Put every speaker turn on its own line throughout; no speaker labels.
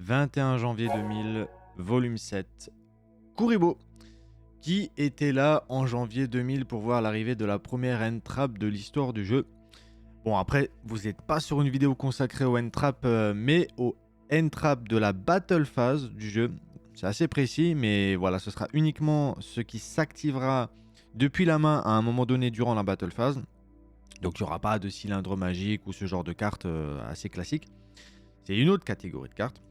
21 janvier 2000, volume 7, Kuriboh, qui était là en janvier 2000 pour voir l'arrivée de la première end trap de l'histoire du jeu. Bon, après, vous n'êtes pas sur une vidéo consacrée au end trap, mais au end trap de la battle phase du jeu. C'est assez précis, mais voilà, ce sera uniquement ce qui s'activera depuis la main à un moment donné durant la battle phase. Donc il n'y aura pas de cylindre magique ou ce genre de cartes assez classique. C'est une autre catégorie de cartes.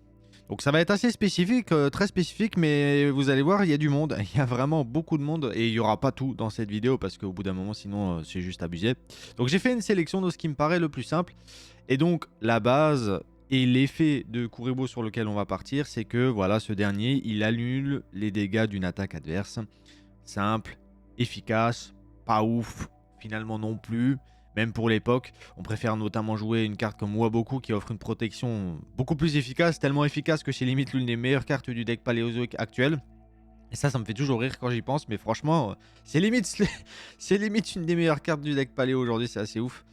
Donc ça va être assez spécifique, très spécifique, mais vous allez voir, il y a du monde. Il y a vraiment beaucoup de monde et il n'y aura pas tout dans cette vidéo parce qu'au bout d'un moment, sinon, c'est juste abusé. Donc j'ai fait une sélection de ce qui me paraît le plus simple. Et donc la base et l'effet de Kuriboh sur lequel on va partir, c'est que voilà, ce dernier, il annule les dégâts d'une attaque adverse. Simple, efficace, pas ouf, finalement non plus. Même pour l'époque, on préfère notamment jouer une carte comme Waboku qui offre une protection beaucoup plus efficace, tellement efficace que c'est limite l'une des meilleures cartes du deck paléozoïque actuel. Et ça me fait toujours rire quand j'y pense, mais franchement, c'est limite, c'est limite une des meilleures cartes du deck paléo aujourd'hui, c'est assez ouf.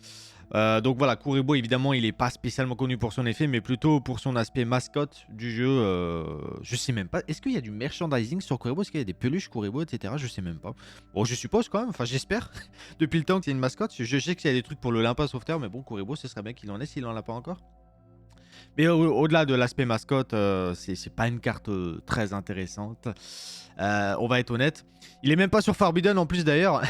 Donc voilà, Kuriboh évidemment il est pas spécialement connu pour son effet, mais plutôt pour son aspect mascotte du jeu. Je sais même pas, est-ce qu'il y a du merchandising sur Kuriboh? Est-ce qu'il y a des peluches Kuriboh, etc. Je sais même pas. Bon, je suppose quand même, enfin j'espère, depuis le temps qu'il y a une mascotte. Je sais qu'il y a des trucs pour l'Olympus Sauveterre, mais bon, Kuriboh ce serait bien qu'il en ait s'il en a pas encore. Mais au-delà de l'aspect mascotte, c'est pas une carte très intéressante. On va être honnête. Il est même pas sur Forbidden en plus d'ailleurs.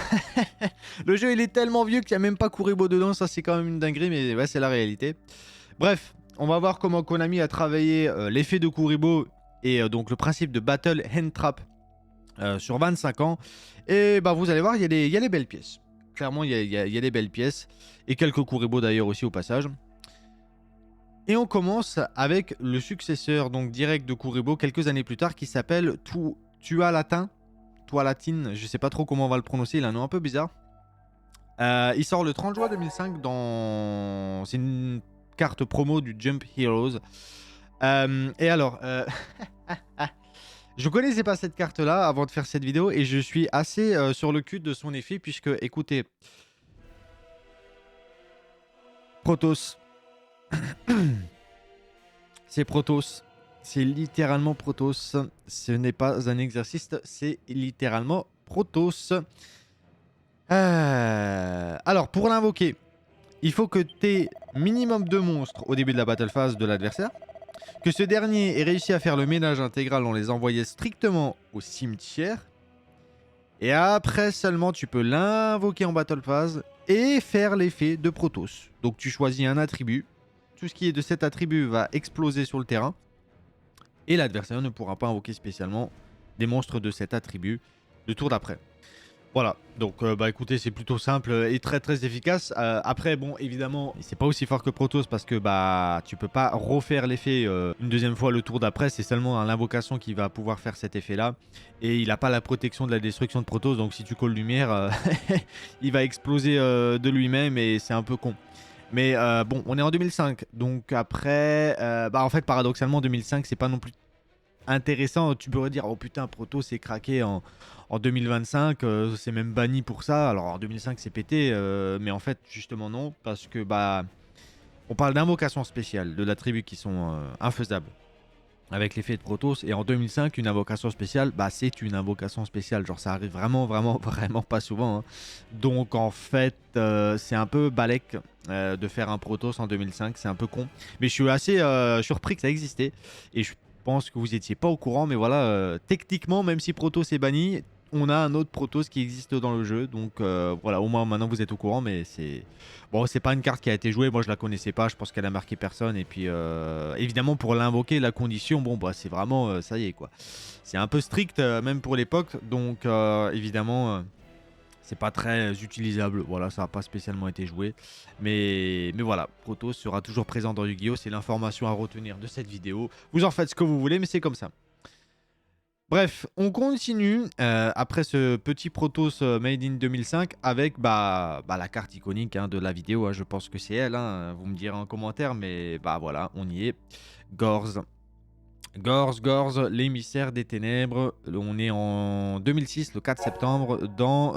Le jeu il est tellement vieux qu'il n'y a même pas Kuriboh dedans. Ça c'est quand même une dinguerie, mais ouais, c'est la réalité. Bref, on va voir comment Konami a travaillé l'effet de Kuriboh et donc le principe de Battle Hand Trap sur 25 ans. Et bah vous allez voir, il y a des belles pièces. Clairement, il y a des belles pièces. Et quelques Kuriboh d'ailleurs aussi au passage. Et on commence avec le successeur donc direct de Kuriboh quelques années plus tard qui s'appelle Tualatin. Tualatin, je sais pas trop comment on va le prononcer, il a un nom un peu bizarre. Il sort le 30 juin 2005 dans... C'est une carte promo du Jump Heroes. Et alors, je connaissais pas cette carte là avant de faire cette vidéo et je suis assez sur le cul de son effet puisque, écoutez, Protoss, c'est Protoss. C'est littéralement Protoss. Ce n'est pas un exercice, c'est littéralement Protoss. Alors, pour l'invoquer, il faut que tu aies minimum 2 monstres au début de la battle phase de l'adversaire. Que ce dernier ait réussi à faire le ménage intégral en les envoyant strictement au cimetière. Et après seulement, tu peux l'invoquer en battle phase et faire l'effet de Protoss. Donc tu choisis un attribut. Tout ce qui est de cet attribut va exploser sur le terrain. Et l'adversaire ne pourra pas invoquer spécialement des monstres de cet attribut le tour d'après. Voilà, donc bah écoutez, c'est plutôt simple et très très efficace. Après, bon, évidemment, c'est pas aussi fort que Protoss parce que bah tu peux pas refaire l'effet une deuxième fois le tour d'après. C'est seulement l'invocation qui va pouvoir faire cet effet-là. Et il a pas la protection de la destruction de Protoss, donc si tu colles lumière, il va exploser de lui-même et c'est un peu con. Mais bon, on est en 2005, donc après, bah en fait, paradoxalement, 2005, c'est pas non plus intéressant. Tu pourrais dire, oh putain, Protoss c'est craqué en 2025, c'est même banni pour ça. Alors en 2005 c'est pété, mais en fait justement non, parce que bah on parle d'invocations spéciales de l'attribut qui sont infaisables avec l'effet de Protoss, et en 2005 une invocation spéciale, bah c'est une invocation spéciale, genre ça arrive vraiment vraiment vraiment pas souvent, hein. Donc en fait c'est un peu balèque de faire un Protoss en 2005, c'est un peu con, mais je suis assez surpris que ça existait, et je pense que vous étiez pas au courant, mais voilà, techniquement même si Protoss est banni, on a un autre Protoss qui existe dans le jeu, donc voilà, au moins maintenant vous êtes au courant, mais c'est... Bon, c'est pas une carte qui a été jouée, moi je la connaissais pas, je pense qu'elle a marqué personne, et puis évidemment pour l'invoquer, la condition, bon bah c'est vraiment, ça y est quoi. C'est un peu strict, même pour l'époque, donc évidemment... c'est pas très utilisable, voilà, ça n'a pas spécialement été joué. Mais voilà, Protoss sera toujours présent dans Yu-Gi-Oh! C'est l'information à retenir de cette vidéo. Vous en faites ce que vous voulez, mais c'est comme ça. Bref, on continue après ce petit Protoss Made in 2005 avec bah, la carte iconique hein, de la vidéo. Hein, je pense que c'est elle, hein, vous me direz en commentaire, mais bah voilà, on y est. Gorz. Gorz, l'émissaire des ténèbres. On est en 2006, le 4 septembre, dans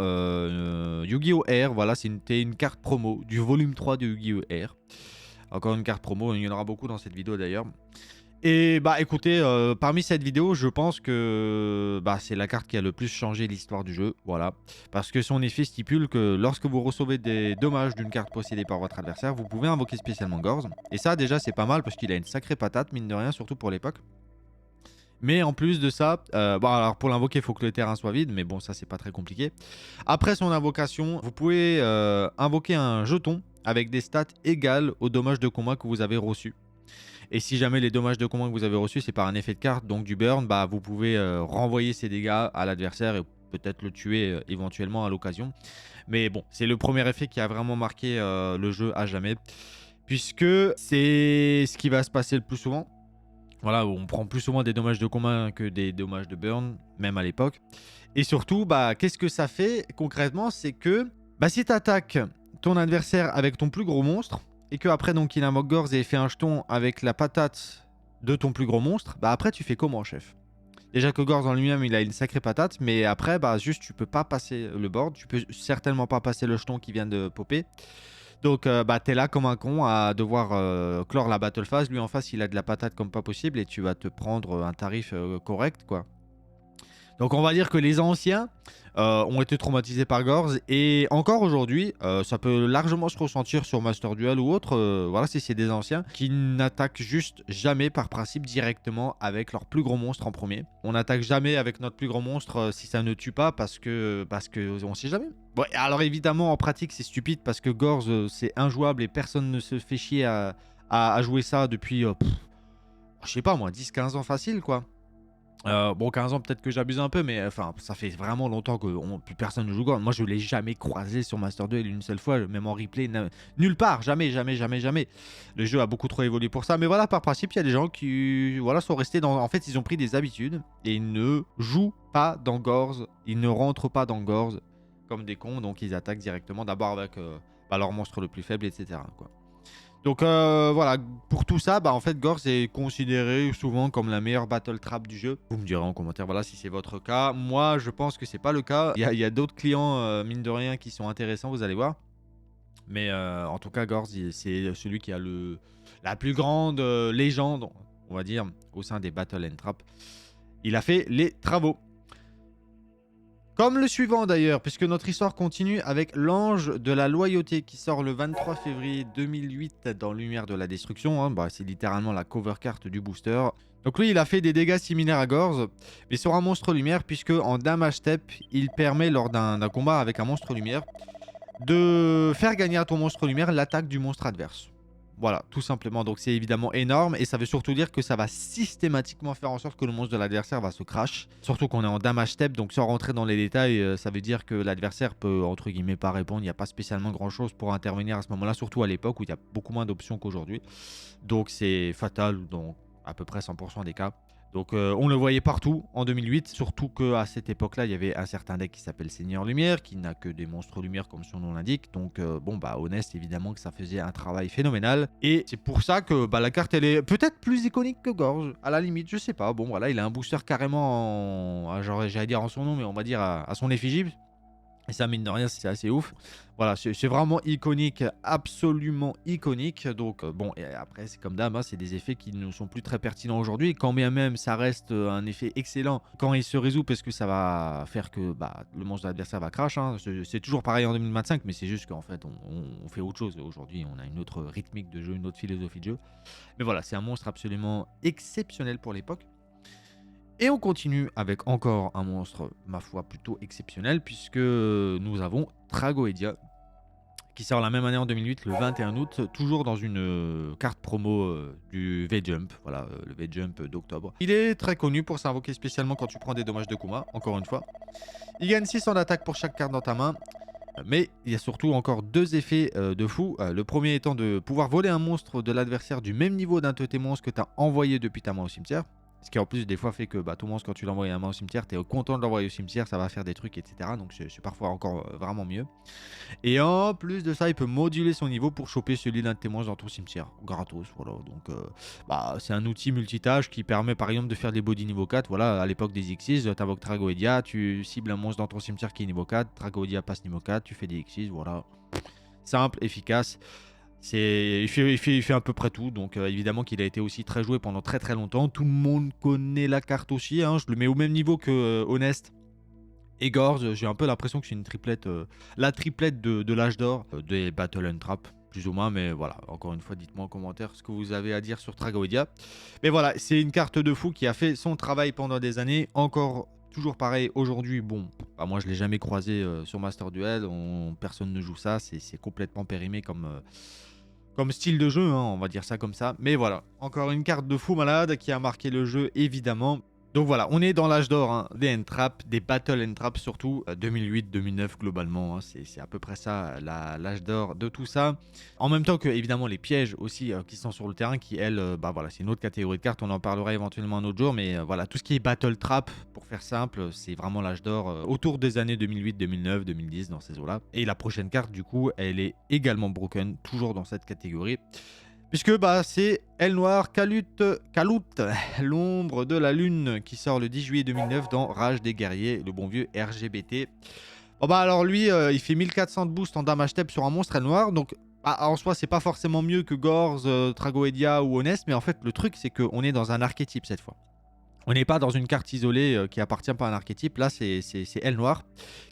Yu-Gi-Oh! R. Voilà, c'était une carte promo du volume 3 de Yu-Gi-Oh! R. Encore une carte promo, il y en aura beaucoup dans cette vidéo d'ailleurs. Et bah écoutez, parmi cette vidéo, je pense que bah, c'est la carte qui a le plus changé l'histoire du jeu, voilà. Parce que son effet stipule que lorsque vous recevez des dommages d'une carte possédée par votre adversaire, vous pouvez invoquer spécialement Gorz. Et ça déjà c'est pas mal parce qu'il a une sacrée patate, mine de rien, surtout pour l'époque. Mais en plus de ça, bon alors pour l'invoquer, il faut que le terrain soit vide, mais bon ça c'est pas très compliqué. Après son invocation, vous pouvez invoquer un jeton avec des stats égales aux dommages de combat que vous avez reçus. Et si jamais les dommages de combat que vous avez reçus, c'est par un effet de carte, donc du burn, bah vous pouvez renvoyer ces dégâts à l'adversaire et peut-être le tuer éventuellement à l'occasion. Mais bon, c'est le premier effet qui a vraiment marqué le jeu à jamais. Puisque c'est ce qui va se passer le plus souvent. Voilà, on prend plus souvent des dommages de combat que des dommages de burn, même à l'époque. Et surtout, bah, qu'est-ce que ça fait concrètement? C'est que bah, si tu attaques ton adversaire avec ton plus gros monstre, et que après donc il invoque Gorz et fait un jeton avec la patate de ton plus gros monstre, bah après tu fais comment, chef? Déjà que Gorz en lui-même il a une sacrée patate, mais après bah juste tu peux pas passer le board, tu peux certainement pas passer le jeton qui vient de popper. Donc bah t'es là comme un con à devoir clore la battle phase. Lui en face il a de la patate comme pas possible et tu vas te prendre un tarif correct quoi. Donc on va dire que les anciens ont été traumatisés par Gorz et encore aujourd'hui, ça peut largement se ressentir sur Master Duel ou autre, voilà si c'est des anciens, qui n'attaquent juste jamais par principe directement avec leur plus gros monstre en premier. On n'attaque jamais avec notre plus gros monstre si ça ne tue pas parce que on sait jamais. Bon, alors évidemment en pratique c'est stupide parce que Gorz c'est injouable et personne ne se fait chier à jouer ça depuis, je sais pas moi, 10-15 ans facile quoi. Bon, 15 ans, peut-être que j'abuse un peu, mais enfin, ça fait vraiment longtemps que plus personne ne joue Gorz. Moi, je l'ai jamais croisé sur Master 2 une seule fois, même en replay, nulle part, jamais, jamais, jamais, jamais. Le jeu a beaucoup trop évolué pour ça, mais voilà, par principe, il y a des gens qui, voilà, sont restés dans. En fait, ils ont pris des habitudes et ils ne jouent pas dans Gorz, ils ne rentrent pas dans Gorz comme des cons, donc ils attaquent directement, d'abord avec bah, leur monstre le plus faible, etc. quoi. Donc voilà, pour tout ça, bah, en fait, Gorz est considéré souvent comme la meilleure battle trap du jeu. Vous me direz en commentaire, voilà, si c'est votre cas. Moi, je pense que c'est pas le cas. Il y a d'autres clients, mine de rien, qui sont intéressants, vous allez voir. Mais en tout cas, Gorz, c'est celui qui a la plus grande légende, on va dire, au sein des battle and trap. Il a fait les travaux. Comme le suivant d'ailleurs, puisque notre histoire continue avec l'Ange de la Loyauté qui sort le 23 février 2008 dans Lumière de la Destruction. Hein. Bah, c'est littéralement la cover carte du booster. Donc lui, il a fait des dégâts similaires à Gorz, mais sur un monstre lumière, puisque en damage step, il permet lors d'un combat avec un monstre lumière de faire gagner à ton monstre lumière l'attaque du monstre adverse. Voilà, tout simplement. Donc c'est évidemment énorme et ça veut surtout dire que ça va systématiquement faire en sorte que le monstre de l'adversaire va se crash. Surtout qu'on est en damage step, donc sans rentrer dans les détails, ça veut dire que l'adversaire peut entre guillemets pas répondre. Il n'y a pas spécialement grand chose pour intervenir à ce moment-là, surtout à l'époque où il y a beaucoup moins d'options qu'aujourd'hui. Donc c'est fatal dans à peu près 100% des cas. Donc on le voyait partout en 2008, surtout qu'à cette époque-là, il y avait un certain deck qui s'appelle Seigneur Lumière, qui n'a que des monstres lumière comme son nom l'indique. Donc bon bah Honest, évidemment que ça faisait un travail phénoménal. Et c'est pour ça que bah, la carte, elle est peut-être plus iconique que Gorz, à la limite, je sais pas. Bon voilà, il a un booster carrément, genre j'allais dire en son nom, mais on va dire à son effigie. Et ça, mine de rien, c'est assez ouf. Voilà, c'est vraiment iconique, absolument iconique. Donc, bon, et après, c'est comme d'hab, hein, c'est des effets qui ne sont plus très pertinents aujourd'hui. Quand bien même, ça reste un effet excellent quand il se résout, parce que ça va faire que bah, le monstre de l'adversaire va crash. Hein. C'est toujours pareil en 2025, mais c'est juste qu'en fait, on fait autre chose. Aujourd'hui, on a une autre rythmique de jeu, une autre philosophie de jeu. Mais voilà, c'est un monstre absolument exceptionnel pour l'époque. Et on continue avec encore un monstre, ma foi, plutôt exceptionnel, puisque nous avons Tragoedia, qui sort la même année en 2008, le 21 août, toujours dans une carte promo du V-Jump, voilà, le V-Jump d'octobre. Il est très connu pour s'invoquer spécialement quand tu prends des dommages de combat, encore une fois. Il gagne 600 d'attaque pour chaque carte dans ta main, mais il y a surtout encore deux effets de fou. Le premier étant de pouvoir voler un monstre de l'adversaire du même niveau d'un de tes monstres que tu as envoyé depuis ta main au cimetière. Ce qui en plus des fois fait que bah, ton monstre quand tu l'envoies à main au cimetière, tu es content de l'envoyer au cimetière, ça va faire des trucs, etc. Donc c'est parfois encore vraiment mieux. Et en plus de ça, il peut moduler son niveau pour choper celui d'un de tes monstres dans ton cimetière. Gratos, voilà. Donc bah, c'est un outil multitâche qui permet par exemple de faire des body niveau 4. Voilà, à l'époque des Xyz, tu invoques Tragoedia, tu cibles un monstre dans ton cimetière qui est niveau 4, Tragoedia passe niveau 4, tu fais des Xyz, voilà. Simple, efficace. Il fait à peu près tout, donc évidemment qu'il a été aussi très joué pendant très très longtemps. Tout le monde connaît la carte aussi, hein. Je le mets au même niveau que Honest et Gorz. J'ai un peu l'impression que c'est une triplette, la triplette de l'âge d'or des Battle and Trap, plus ou moins. Mais voilà, encore une fois, dites-moi en commentaire ce que vous avez à dire sur Tragoedia. Mais voilà, c'est une carte de fou qui a fait son travail pendant des années. Encore toujours pareil aujourd'hui. Bon, bah moi je l'ai jamais croisé sur Master Duel. Personne ne joue ça. C'est complètement périmé comme style de jeu, hein, on va dire ça comme ça. Mais voilà, encore une carte de fou malade qui a marqué le jeu, évidemment. Donc voilà, on est dans l'âge d'or, hein, des N-Trap, des Battle N-Trap surtout, 2008-2009 globalement, hein, c'est à peu près ça, l'âge d'or de tout ça. En même temps que, évidemment, les pièges aussi qui sont sur le terrain, qui elles, bah voilà, c'est une autre catégorie de cartes, on en parlera éventuellement un autre jour, mais voilà, tout ce qui est Battle Trap, pour faire simple, c'est vraiment l'âge d'or autour des années 2008, 2009, 2010, dans ces eaux-là. Et la prochaine carte, du coup, elle est également broken, toujours dans cette catégorie. Puisque bah, c'est Elle Noire Kalout, l'ombre de la lune, qui sort le 10 juillet 2009 dans Rage des guerriers, le bon vieux RGBT. Bon bah alors lui, il fait 1400 de boost en damage step sur un monstre Elle Noire, donc bah, en soi c'est pas forcément mieux que Gorz, Tragoedia ou Honest, mais en fait le truc c'est qu'on est dans un archétype cette fois. On n'est pas dans une carte isolée qui appartient pas à un archétype, là c'est Elle Noire,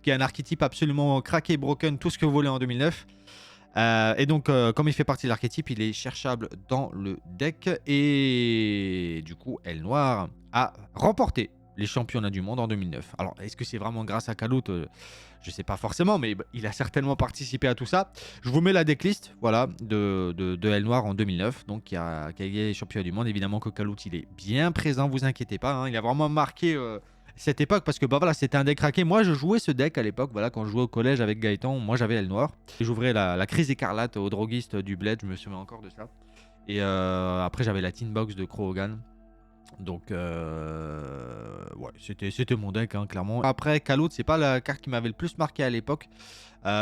qui est un archétype absolument craqué, broken, tout ce que vous voulez en 2009. Et donc, comme il fait partie de l'archétype, il est cherchable dans le deck. Et du coup, Elle Noire a remporté les championnats du monde en 2009. Alors, est-ce que c'est vraiment grâce à Kalout? Je sais pas forcément, mais il a certainement participé à tout ça. Je vous mets la decklist, voilà, de Elle Noire en 2009, donc qui a gagné les championnats du monde. Évidemment que Kalout, il est bien présent, vous inquiétez pas, hein, il a vraiment marqué cette époque, parce que bah voilà, c'était un deck craqué. Moi je jouais ce deck à l'époque, voilà, quand je jouais au collège avec Gaëtan, moi j'avais Elle Noire et j'ouvrais la crise écarlate au droguiste du Bled, je me souviens encore de ça. Et après j'avais la Tin Box de Krogan. Donc ouais, c'était mon deck, hein, clairement. Après Kalout, c'est pas la carte qui m'avait le plus marqué à l'époque.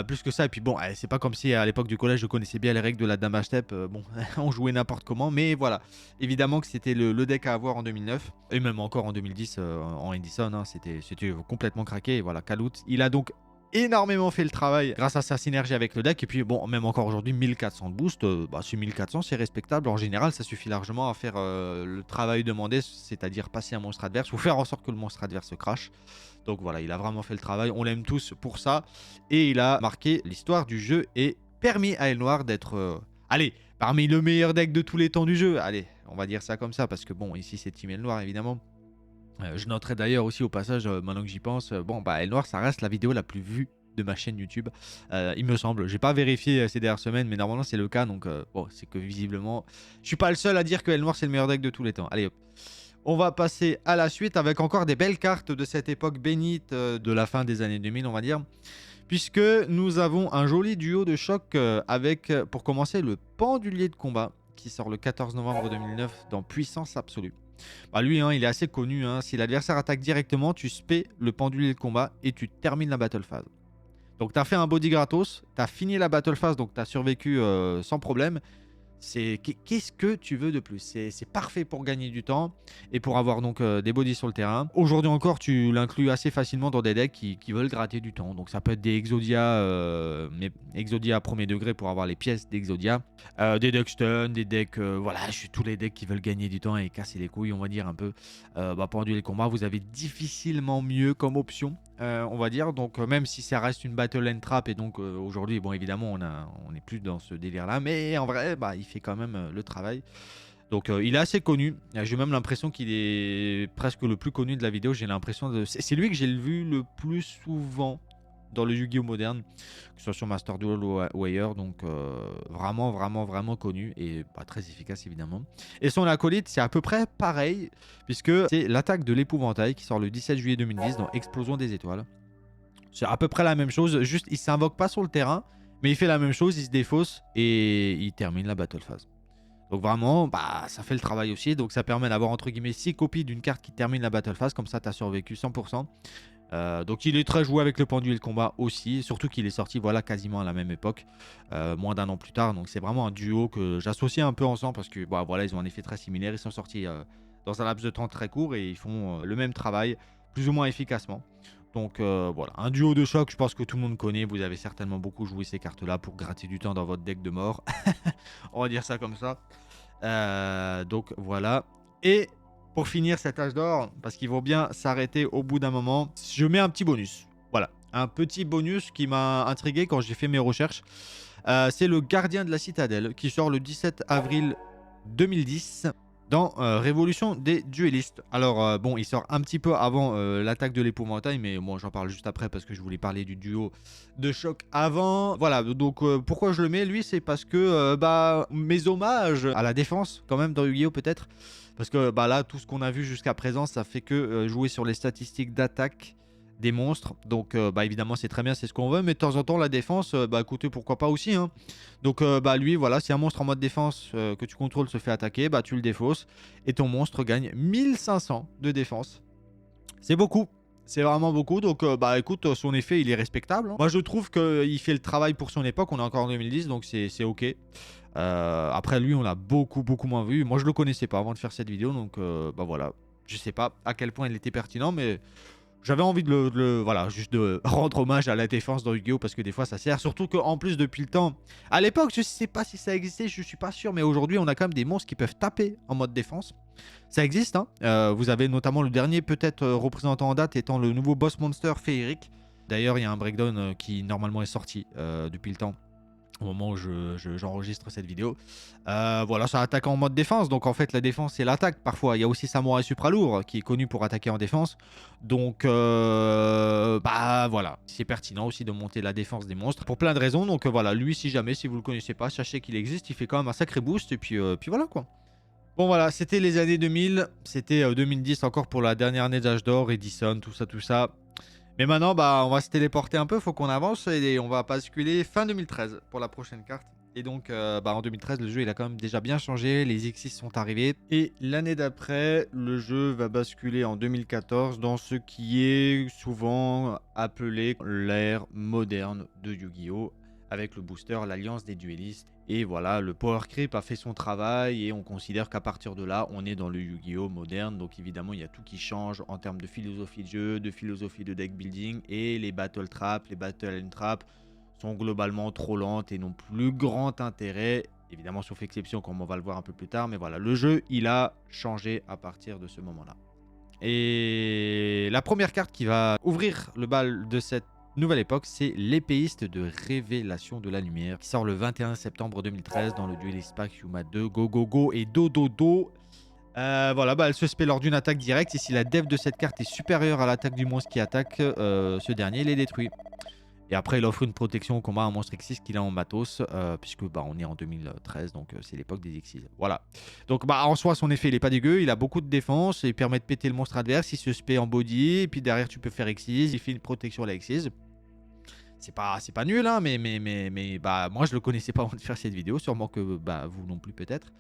Plus que ça, et puis bon, c'est pas comme si à l'époque du collège je connaissais bien les règles de la damage step. Bon, on jouait n'importe comment, mais voilà, évidemment que c'était le deck à avoir en 2009 et même encore en 2010 en Edison, hein, c'était complètement craqué. Et voilà, Kalout, il a donc énormément fait le travail grâce à sa synergie avec le deck. Et puis bon, même encore aujourd'hui, 1400 de boost, bah, sur 1400 c'est respectable. En général, ça suffit largement à faire le travail demandé, c'est-à-dire passer un monstre adverse ou faire en sorte que le monstre adverse se crash. Donc voilà, il a vraiment fait le travail, on l'aime tous pour ça. Et il a marqué l'histoire du jeu et permis à Elle Noire d'être, allez, parmi le meilleur deck de tous les temps du jeu. Allez, on va dire ça comme ça, parce que bon, ici c'est Team Elle Noire évidemment. Je noterai d'ailleurs aussi au passage, maintenant que j'y pense, bon bah Elle Noire ça reste la vidéo la plus vue de ma chaîne YouTube, il me semble. J'ai pas vérifié ces dernières semaines, mais normalement c'est le cas, donc bon, c'est que visiblement, je suis pas le seul à dire que Elle Noire c'est le meilleur deck de tous les temps. Allez hop. On va passer à la suite avec encore des belles cartes de cette époque bénite de la fin des années 2000, on va dire. Puisque nous avons un joli duo de choc avec, pour commencer, le Pendulier de combat qui sort le 14 novembre 2009 dans Puissance Absolue. Bah lui, hein, il est assez connu, hein. Si l'adversaire attaque directement, tu spé le Pendulier de combat et tu termines la battle phase. Donc tu as fait un body gratos, tu as fini la battle phase, donc tu as survécu sans problème. Qu'est-ce que tu veux de plus? C'est parfait pour gagner du temps et pour avoir donc des bodies sur le terrain. Aujourd'hui encore, tu l'inclus assez facilement dans des decks qui veulent gratter du temps. Donc ça peut être des Exodia, mais Exodia premier degré pour avoir les pièces d'Exodia, des decks stun, des decks, voilà, tous les decks qui veulent gagner du temps et casser les couilles, on va dire un peu. Bah, pendant les combats, vous avez difficilement mieux comme option. On va dire, donc même si ça reste une battle and trap et donc aujourd'hui, bon évidemment on n'est plus dans ce délire là, mais en vrai bah, il fait quand même le travail. Donc il est assez connu, j'ai même l'impression qu'il est presque le plus connu de la vidéo. J'ai l'impression de... c'est lui que j'ai vu le plus souvent dans le Yu-Gi-Oh moderne, que ce soit sur Master Duel ou ailleurs. Donc vraiment connu et pas très efficace évidemment. Et son acolyte c'est à peu près pareil, puisque c'est l'attaque de l'épouvantail qui sort le 17 juillet 2010 dans Explosion des étoiles. C'est à peu près la même chose, juste il s'invoque pas sur le terrain, mais il fait la même chose, il se défausse et il termine la battle phase. Donc vraiment, bah, ça fait le travail aussi. Donc ça permet d'avoir entre guillemets 6 copies d'une carte qui termine la battle phase. Comme ça, tu as survécu 100%. Donc il est très joué avec le Pendulier de combat aussi. Surtout qu'il est sorti voilà, quasiment à la même époque. Moins d'un an plus tard. Donc c'est vraiment un duo que j'associe un peu ensemble. Parce que bah, voilà, ils ont un effet très similaire. Ils sont sortis dans un laps de temps très court. Et ils font le même travail, plus ou moins efficacement. Donc voilà, un duo de choc, je pense que tout le monde connaît. Vous avez certainement beaucoup joué ces cartes-là pour gratter du temps dans votre deck de mort. On va dire ça comme ça. Donc voilà. Et pour finir cet âge d'or, parce qu'il vaut bien s'arrêter au bout d'un moment, je mets un petit bonus. Voilà, un petit bonus qui m'a intrigué quand j'ai fait mes recherches. C'est le Gardien de la Citadelle qui sort le 17 avril 2010 dans Révolution des Duellistes. Alors bon, il sort un petit peu avant l'attaque de l'épouvantail, mais moi j'en parle juste après parce que je voulais parler du duo de choc avant. Voilà, donc pourquoi je le mets lui, c'est parce que bah mes hommages à la défense quand même dans Yu-Gi-Oh peut-être, parce que bah là tout ce qu'on a vu jusqu'à présent, ça fait que jouer sur les statistiques d'attaque des monstres. Donc bah évidemment c'est très bien, c'est ce qu'on veut, mais de temps en temps la défense, bah écoutez pourquoi pas aussi hein. Donc bah lui voilà, si un monstre en mode défense que tu contrôles se fait attaquer, bah tu le défausses et ton monstre gagne 1500 de défense. C'est beaucoup. C'est vraiment beaucoup, donc bah écoute, son effet il est respectable, hein. Moi je trouve qu'il fait le travail pour son époque, on est encore en 2010 donc c'est ok. Après lui on l'a beaucoup moins vu, moi je le connaissais pas avant de faire cette vidéo, donc bah voilà. Je sais pas à quel point il était pertinent, mais j'avais envie voilà, juste de rendre hommage à la défense dans Yu-Gi-Oh! Parce que des fois ça sert. Surtout qu'en plus, depuis le temps. À l'époque, je sais pas si ça existait, je suis pas sûr. Mais aujourd'hui, on a quand même des monstres qui peuvent taper en mode défense. Ça existe, hein. Vous avez notamment le dernier, peut-être représentant en date, étant le nouveau boss monster féerique. D'ailleurs, il y a un breakdown qui normalement est sorti depuis le temps, au moment où j'enregistre cette vidéo. Voilà, ça attaque en mode défense. Donc en fait, la défense, c'est l'attaque parfois. Il y a aussi Samouraï Supralourd qui est connu pour attaquer en défense. Donc, bah voilà, c'est pertinent aussi de monter la défense des monstres pour plein de raisons. Donc voilà, lui, si jamais, si vous le connaissez pas, sachez qu'il existe. Il fait quand même un sacré boost. Et puis voilà quoi. Bon voilà, c'était les années 2000. C'était 2010 encore pour la dernière année d'âge d'or, Edison, tout ça, tout ça. Mais maintenant, bah, on va se téléporter un peu, faut qu'on avance et on va basculer fin 2013 pour la prochaine carte. Et donc, bah, en 2013, le jeu il a quand même déjà bien changé, les X6 sont arrivés. Et l'année d'après, le jeu va basculer en 2014 dans ce qui est souvent appelé l'ère moderne de Yu-Gi-Oh! Avec le booster, l'Alliance des Duellistes. Et voilà, le Power Creep a fait son travail et on considère qu'à partir de là, on est dans le Yu-Gi-Oh! Moderne. Donc évidemment, il y a tout qui change en termes de philosophie de jeu, de philosophie de deck building. Et les Battle Traps, les Battle End Traps sont globalement trop lentes et n'ont plus grand intérêt. Évidemment, sauf exception, comme on va le voir un peu plus tard. Mais voilà, le jeu, il a changé à partir de ce moment-là. Et la première carte qui va ouvrir le bal de cette nouvelle époque, c'est l'épéiste de Révélation de la Lumière qui sort le 21 septembre 2013 dans le Duelist Pack Yuma 2 Go Go Go et Do Do Do. Voilà, bah, elle se spé lors d'une attaque directe et si la def de cette carte est supérieure à l'attaque du monstre qui attaque, ce dernier les détruit. Et après, il offre une protection au combat à un monstre X6 qu'il a en matos, puisque bah, on est en 2013, donc c'est l'époque des X6. Voilà. Donc bah, en soi, son effet, il est pas dégueu. Il a beaucoup de défense, et il permet de péter le monstre adverse. Il se spé en body, et puis derrière, tu peux faire X6. Il fait une protection à la X6. C'est pas nul, hein, mais bah, moi, je le connaissais pas avant de faire cette vidéo. Sûrement que bah, vous non plus, peut-être.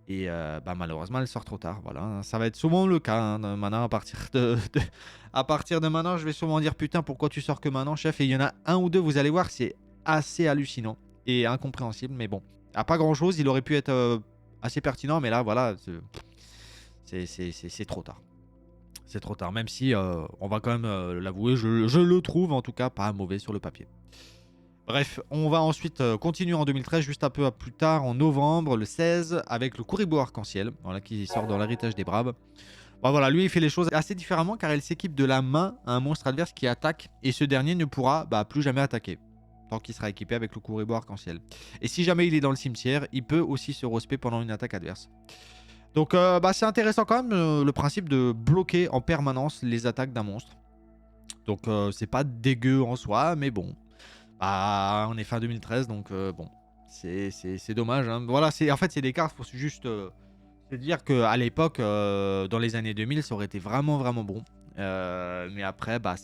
Et bah, malheureusement, elle sort trop tard. Voilà, ça va être souvent le cas. Hein, maintenant, à partir de maintenant, je vais souvent dire putain, pourquoi tu sors que maintenant, chef? Et il y en a un ou deux, vous allez voir, c'est assez hallucinant et incompréhensible. Mais bon, à pas grand chose, il aurait pu être assez pertinent, mais là, voilà, c'est trop tard. C'est trop tard, même si on va quand même l'avouer, je le trouve en tout cas pas mauvais sur le papier. Bref, on va ensuite continuer en 2013, juste un peu plus tard, en novembre, le 16, avec le Kuribo Arc-en-Ciel, voilà, qui sort dans l'héritage des Braves. Bon, voilà, lui, il fait les choses assez différemment car il s'équipe de la main à un monstre adverse qui attaque et ce dernier ne pourra plus jamais attaquer tant qu'il sera équipé avec le Kuribo Arc-en-Ciel. Et si jamais il est dans le cimetière, il peut aussi se respect pendant une attaque adverse. Donc c'est intéressant quand même le principe de bloquer en permanence les attaques d'un monstre. Donc c'est pas dégueu en soi, mais bon. Bah, on est fin 2013, donc bon, c'est dommage. Hein. Voilà, en fait, c'est des cartes, faut juste se dire qu'à l'époque, dans les années 2000, ça aurait été vraiment bon. Mais après, bah,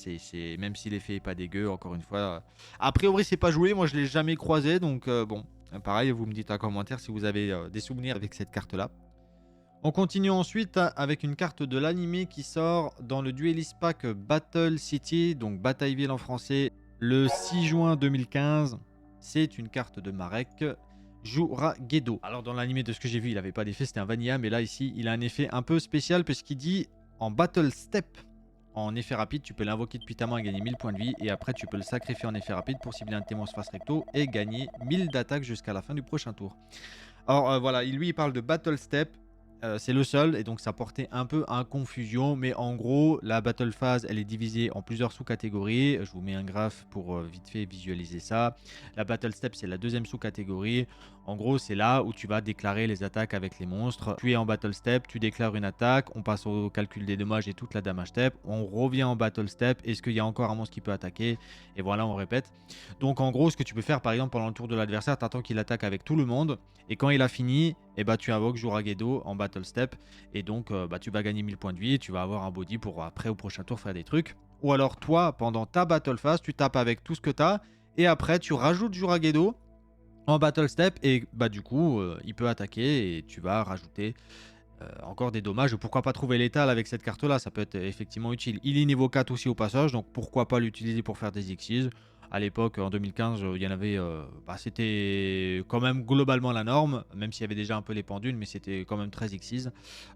même si l'effet est pas dégueu, encore une fois. A priori, c'est pas joué, moi je l'ai jamais croisé, donc bon, pareil, vous me dites en commentaire si vous avez des souvenirs avec cette carte-là. On continue ensuite avec une carte de l'anime qui sort dans le Duelist Pack Battle City, donc Batailleville en français, le 6 juin 2015. C'est une carte de Marek Juragedo. Alors dans l'anime de ce que j'ai vu, il n'avait pas d'effet, c'était un vanilla, mais là ici, il a un effet un peu spécial puisqu'il dit en Battle Step, En effet rapide, tu peux l'invoquer depuis ta main et gagner 1000 points de vie. Et après, tu peux le sacrifier en effet rapide pour cibler un de tes monstres face recto et gagner 1000 d'attaque jusqu'à la fin du prochain tour. Alors voilà, lui il parle de Battle Step. C'est le seul et donc ça portait un peu à confusion, mais en gros la battle phase elle est divisée en plusieurs sous-catégories. Je vous mets un graphe pour vite fait visualiser ça. La battle step c'est la deuxième sous-catégorie. En gros c'est là où tu vas déclarer les attaques avec les monstres. Tu es en battle step, tu déclares une attaque, on passe au calcul des dommages et toute la damage step, on revient en battle step, est-ce qu'il y a encore un monstre qui peut attaquer, et voilà on répète. Donc en gros ce que tu peux faire par exemple pendant le tour de l'adversaire, tu attends qu'il attaque avec tout le monde et quand il a fini, et bah tu invoques Juragedo en battle step et donc bah, tu vas gagner 1000 points de vie et tu vas avoir un body pour après au prochain tour faire des trucs. Ou alors toi pendant ta battle phase tu tapes avec tout ce que tu as et après tu rajoutes Juragedo en battle step et bah du coup il peut attaquer et tu vas rajouter encore des dommages. Pourquoi pas trouver l'étal avec cette carte là, ça peut être effectivement utile. Il est niveau 4 aussi au passage, donc pourquoi pas l'utiliser pour faire des Xyz. À l'époque, en 2015, il y en avait. C'était quand même globalement la norme, même s'il y avait déjà un peu les pendules, mais c'était quand même très Xyz.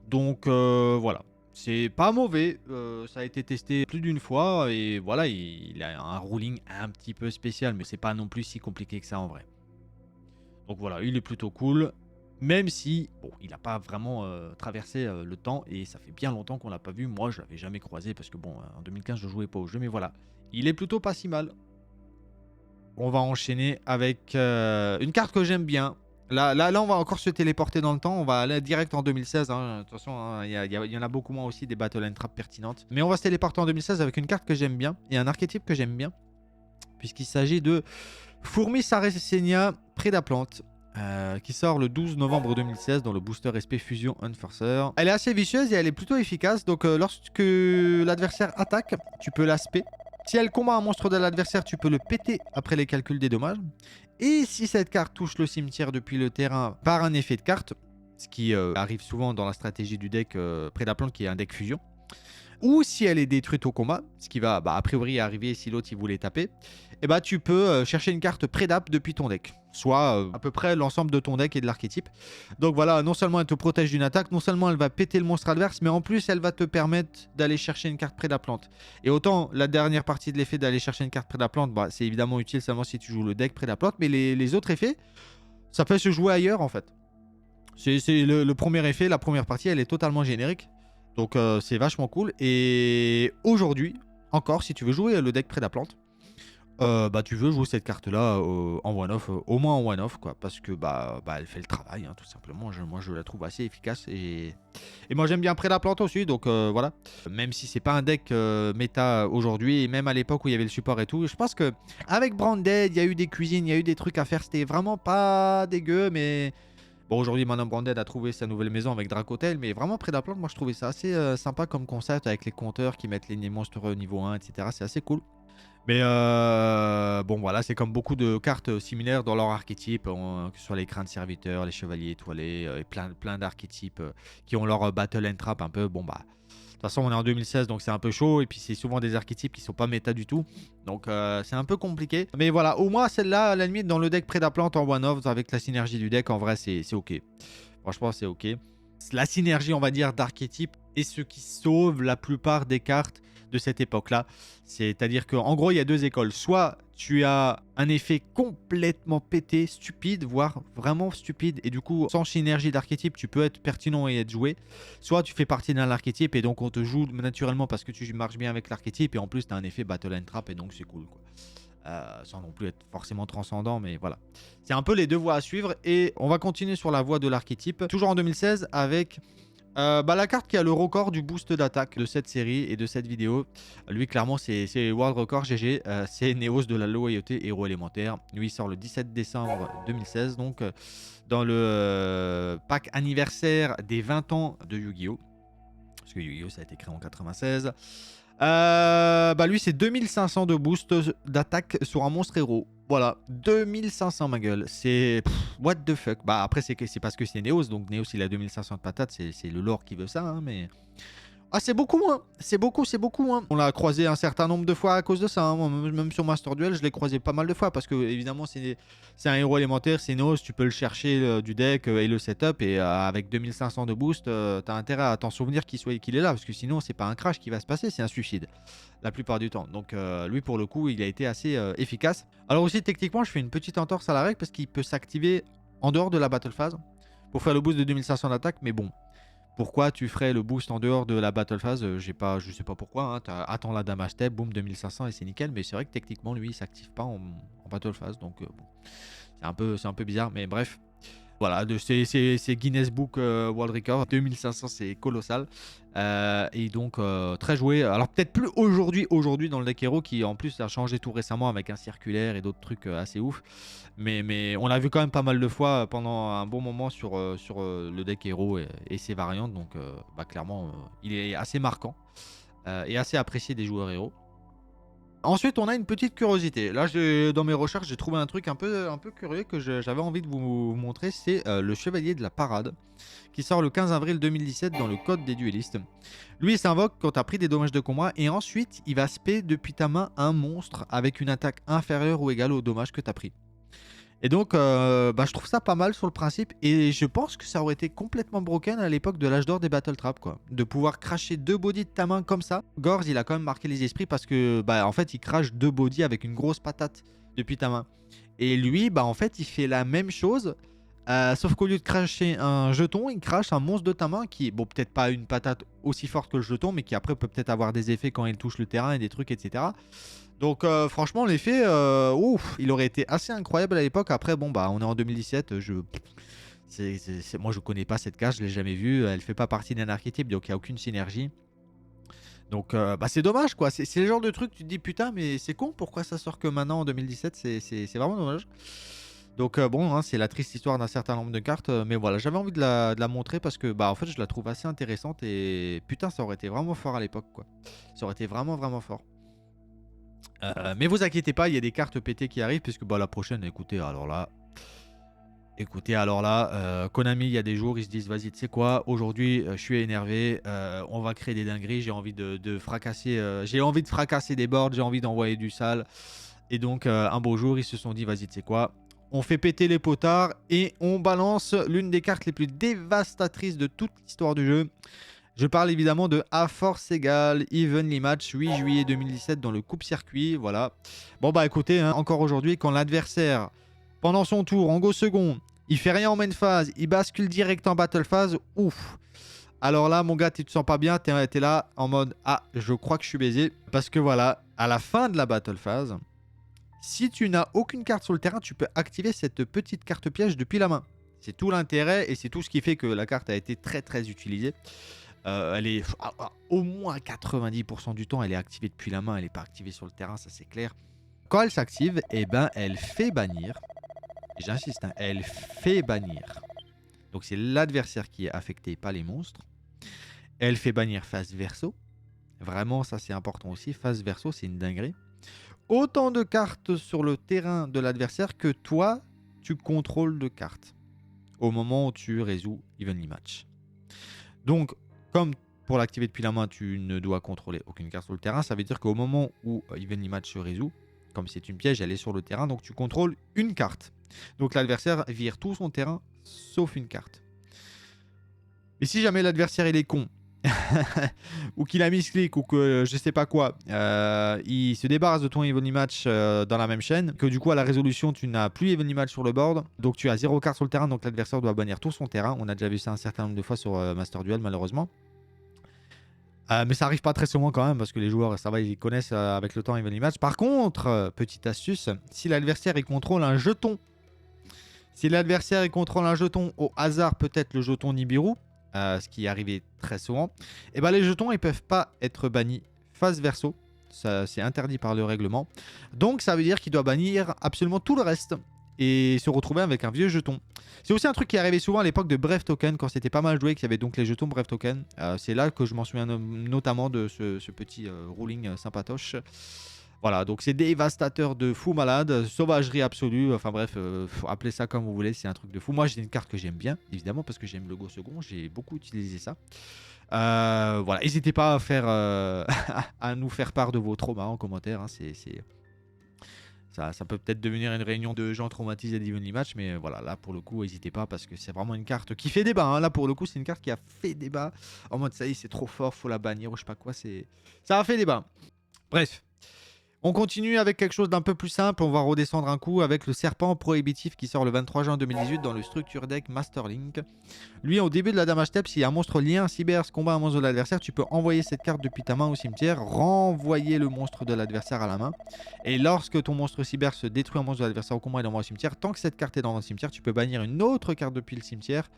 Donc voilà. C'est pas mauvais, ça a été testé plus d'une fois et voilà, il a un ruling un petit peu spécial, mais c'est pas non plus si compliqué que ça en vrai. Donc voilà, il est plutôt cool, même si bon, il n'a pas vraiment traversé le temps et ça fait bien longtemps qu'on l'a pas vu. Moi, je l'avais jamais croisé parce que bon, en 2015, je jouais pas au jeu, mais voilà, il est plutôt pas si mal. On va enchaîner avec une carte que j'aime bien. Là, on va encore se téléporter dans le temps. On va aller direct en 2016. Hein. De toute façon, hein, il y en a beaucoup moins aussi des Battle and Trap pertinentes. Mais on va se téléporter en 2016 avec une carte que j'aime bien et un archétype que j'aime bien. Puisqu'il s'agit de Fourmis Sarracenia Prédaplante. Qui sort le 12 novembre 2016 dans le booster SP Fusion Enforcer. Elle est assez vicieuse et elle est plutôt efficace. Donc lorsque l'adversaire attaque, tu peux l'aspect. Si elle combat un monstre de l'adversaire, tu peux le péter après les calculs des dommages. Et si cette carte touche le cimetière depuis le terrain par un effet de carte, ce qui arrive souvent dans la stratégie du deck Prédaplante qui est un deck fusion, ou si elle est détruite au combat, ce qui va a priori arriver si l'autre il voulait taper, et bah tu peux chercher une carte Prédap depuis ton deck. Soit à peu près l'ensemble de ton deck et de l'archétype. Donc voilà, non seulement elle te protège d'une attaque, non seulement elle va péter le monstre adverse, mais en plus elle va te permettre d'aller chercher une carte Prédaplante. Et autant la dernière partie de l'effet d'aller chercher une carte Prédaplante, bah, c'est évidemment utile seulement si tu joues le deck Prédaplante, mais les autres effets, ça peut se jouer ailleurs en fait. C'est le premier effet, la première partie, elle est totalement générique. Donc c'est vachement cool. Et aujourd'hui, encore, si tu veux jouer le deck Prédaplante, bah tu veux jouer cette carte là en one-off, au moins en one-off quoi, parce que bah elle fait le travail hein, tout simplement. Moi je la trouve assez efficace et moi j'aime bien Prédaplante aussi, donc voilà. Même si c'est pas un deck méta aujourd'hui, et même à l'époque où il y avait le support et tout, je pense que avec Branded, il y a eu des cuisines, il y a eu des trucs à faire, c'était vraiment pas dégueu, mais bon, aujourd'hui, Madame Branded a trouvé sa nouvelle maison avec Dracotel, mais vraiment, Prédaplante, moi je trouvais ça assez sympa comme concept avec les compteurs qui mettent les monstres niveau 1, etc. C'est assez cool. Mais bon, voilà, c'est comme beaucoup de cartes similaires dans leur archétype, que ce soit les crânes serviteurs, les chevaliers étoilés, et plein d'archétypes qui ont leur battle and trap un peu. Bon, bah. De toute façon, on est en 2016, donc c'est un peu chaud. Et puis, c'est souvent des archétypes qui sont pas méta du tout. Donc, c'est un peu compliqué. Mais voilà, au moins, celle-là, à la limite, dans le deck Prédaplante en one-off, avec la synergie du deck, en vrai, c'est OK. Franchement, c'est OK. La synergie, on va dire, d'archétypes est ce qui sauve la plupart des cartes de cette époque-là. C'est-à-dire qu'en gros, il y a deux écoles. Soit tu as un effet complètement pété, stupide, voire vraiment stupide, et du coup, sans synergie d'archétype, tu peux être pertinent et être joué. Soit tu fais partie d'un archétype, et donc on te joue naturellement parce que tu marches bien avec l'archétype, et en plus, tu as un effet Battle and Trap, et donc c'est cool, quoi. Sans non plus être forcément transcendant, mais voilà. C'est un peu les deux voies à suivre, et on va continuer sur la voie de l'archétype, toujours en 2016, avec la carte qui a le record du boost d'attaque de cette série et de cette vidéo. Lui, clairement, c'est World Record GG. C'est Neos de la loyauté héros élémentaire. Lui, il sort le 17 décembre 2016, donc dans le pack anniversaire des 20 ans de Yu-Gi-Oh! Parce que Yu-Gi-Oh! Ça a été créé en 96. Lui, c'est 2500 de boost d'attaque sur un monstre héros. Voilà, 2500 ma gueule. C'est what the fuck. Après, c'est parce que c'est Neos, donc Neos il a 2500 de patates, c'est le lore qui veut ça, hein, mais Ah, c'est beaucoup moins. C'est beaucoup moins. On l'a croisé un certain nombre de fois à cause de ça, hein. Moi, même sur Master Duel, je l'ai croisé pas mal de fois parce que, évidemment, c'est un héros élémentaire, c'est Nos, tu peux le chercher du deck et le setup. Et avec 2500 de boost, t'as intérêt à t'en souvenir qu'il est là parce que sinon, c'est pas un crash qui va se passer, c'est un suicide la plupart du temps. Donc, lui, pour le coup, il a été assez efficace. Alors, aussi, techniquement, je fais une petite entorse à la règle parce qu'il peut s'activer en dehors de la battle phase pour faire le boost de 2500 d'attaque, mais bon. Pourquoi tu ferais le boost en dehors de la battle phase? Je sais pas pourquoi. Hein. Attends la damage step, boum, 2500 et c'est nickel. Mais c'est vrai que techniquement, lui, il s'active pas en battle phase. Donc, bon, c'est un peu bizarre. Mais bref, voilà, c'est Guinness Book World Record. 2500, c'est colossal. Et donc, très joué. Alors, peut-être plus aujourd'hui dans le deck Hero, qui en plus a changé tout récemment avec un circulaire et d'autres trucs assez ouf. Mais on l'a vu quand même pas mal de fois pendant un bon moment sur le deck Hero et ses variantes. Donc, clairement, il est assez marquant et assez apprécié des joueurs héros. Ensuite, on a une petite curiosité. Là, dans mes recherches, j'ai trouvé un truc un peu curieux que j'avais envie de vous montrer. C'est le Chevalier de la Parade, qui sort le 15 avril 2017 dans le Code des duellistes. Lui, il s'invoque quand tu as pris des dommages de combat et ensuite, il va spé depuis ta main un monstre avec une attaque inférieure ou égale aux dommages que tu as pris. Et donc, je trouve ça pas mal sur le principe. Et je pense que ça aurait été complètement broken à l'époque de l'âge d'or des Battle Trap, quoi. De pouvoir cracher 2 bodies de ta main comme ça. Gorz, il a quand même marqué les esprits parce que, en fait, il crache 2 bodies avec une grosse patate depuis ta main. Et lui, en fait, il fait la même chose. Sauf qu'au lieu de cracher un jeton, il crache un monstre de ta main qui, bon, peut-être pas une patate aussi forte que le jeton, mais qui après peut peut-être avoir des effets quand il touche le terrain et des trucs, etc. Donc franchement, l'effet, il aurait été assez incroyable à l'époque. Après, bon, on est en 2017, moi je connais pas cette carte, je l'ai jamais vue. Elle fait pas partie d'un archétype, donc il n'y a aucune synergie. Donc c'est dommage, quoi. C'est le genre de truc, tu te dis putain, mais c'est con, pourquoi ça sort que maintenant en 2017? C'est vraiment dommage. Donc bon, hein, c'est la triste histoire d'un certain nombre de cartes. Mais voilà, j'avais envie de la montrer parce que en fait, je la trouve assez intéressante. Et putain, ça aurait été vraiment fort à l'époque, quoi. Ça aurait été vraiment, vraiment fort. Mais vous inquiétez pas, il y a des cartes pétées qui arrivent, puisque la prochaine, écoutez, alors là, Konami, il y a des jours, ils se disent, vas-y, tu sais quoi, aujourd'hui, je suis énervé, on va créer des dingueries, j'ai envie de fracasser, des boards, j'ai envie d'envoyer du sale. Et donc, un beau jour, ils se sont dit, vas-y, tu sais quoi, on fait péter les potards et on balance l'une des cartes les plus dévastatrices de toute l'histoire du jeu. Je parle évidemment de A Force Égale Evenly Match 8 juillet 2017 dans le Coupe Circuit. Voilà. Bon écoutez, hein, encore aujourd'hui, quand l'adversaire, pendant son tour, en go second, il fait rien en main phase, il bascule direct en battle phase, ouf. Alors là, mon gars, tu te sens pas bien, t'es là en mode ah, je crois que je suis baisé. Parce que voilà, à la fin de la battle phase, si tu n'as aucune carte sur le terrain, tu peux activer cette petite carte piège depuis la main. C'est tout l'intérêt et c'est tout ce qui fait que la carte a été très très utilisée. Elle est au moins 90% du temps, elle est activée depuis la main, elle n'est pas activée sur le terrain, ça c'est clair. Quand elle s'active, elle fait bannir. J'insiste, hein, elle fait bannir. Donc c'est l'adversaire qui est affecté, pas les monstres. Elle fait bannir face verso. Vraiment, ça c'est important aussi. Face verso, c'est une dinguerie. Autant de cartes sur le terrain de l'adversaire que toi, tu contrôles de cartes. Au moment où tu résous Evenly Match. Donc, comme pour l'activer depuis la main, tu ne dois contrôler aucune carte sur le terrain, ça veut dire qu'au moment où Evenly Match se résout, comme c'est une piège, elle est sur le terrain, donc tu contrôles une carte. Donc l'adversaire vire tout son terrain, sauf une carte. Et si jamais l'adversaire il est con, ou qu'il a misclick, ou que je sais pas quoi, il se débarrasse de ton Evenly Match dans la même chaîne, que du coup à la résolution tu n'as plus Evenly Match sur le board, donc tu as 0 carte sur le terrain, donc l'adversaire doit bannir tout son terrain. On a déjà vu ça un certain nombre de fois sur Master Duel malheureusement. Mais ça arrive pas très souvent quand même parce que les joueurs, ça va, ils connaissent avec le temps Evenly Match. Par contre, petite astuce, si l'adversaire il contrôle un jeton, au hasard peut-être le jeton Nibiru, ce qui est arrivé très souvent, et les jetons ils peuvent pas être bannis face verso, ça c'est interdit par le règlement. Donc ça veut dire qu'il doit bannir absolument tout le reste et se retrouver avec un vieux jeton. C'est aussi un truc qui est arrivé souvent à l'époque de Brave Token, quand c'était pas mal joué, qu'il y avait donc les jetons Brave Token. C'est là que je m'en souviens notamment de ce petit ruling sympatoche. Voilà, donc c'est dévastateur de fou malade, sauvagerie absolue, enfin bref, faut appeler ça comme vous voulez, c'est un truc de fou. Moi j'ai une carte que j'aime bien, évidemment, parce que j'aime le go second, j'ai beaucoup utilisé ça. Voilà, n'hésitez pas à faire à nous faire part de vos traumas en commentaire. Hein, ça peut peut-être devenir une réunion de gens traumatisés d'Evenly Match, mais voilà, là pour le coup, n'hésitez pas parce que c'est vraiment une carte qui fait débat. Hein. Là pour le coup, c'est une carte qui a fait débat en mode ça y est, c'est trop fort, faut la bannir ou je sais pas quoi. Ça a fait débat. Bref. On continue avec quelque chose d'un peu plus simple. On va redescendre un coup avec le serpent prohibitif qui sort le 23 juin 2018 dans le structure deck Masterlink. Lui, au début de la damage step, s'il y a un monstre lié, un cybers, combat un monstre de l'adversaire, tu peux envoyer cette carte depuis ta main au cimetière, renvoyer le monstre de l'adversaire à la main. Et lorsque ton monstre cyber se détruit un monstre de l'adversaire au combat et l'envoie au cimetière, tant que cette carte est dans le cimetière, tu peux bannir une autre carte depuis le cimetière.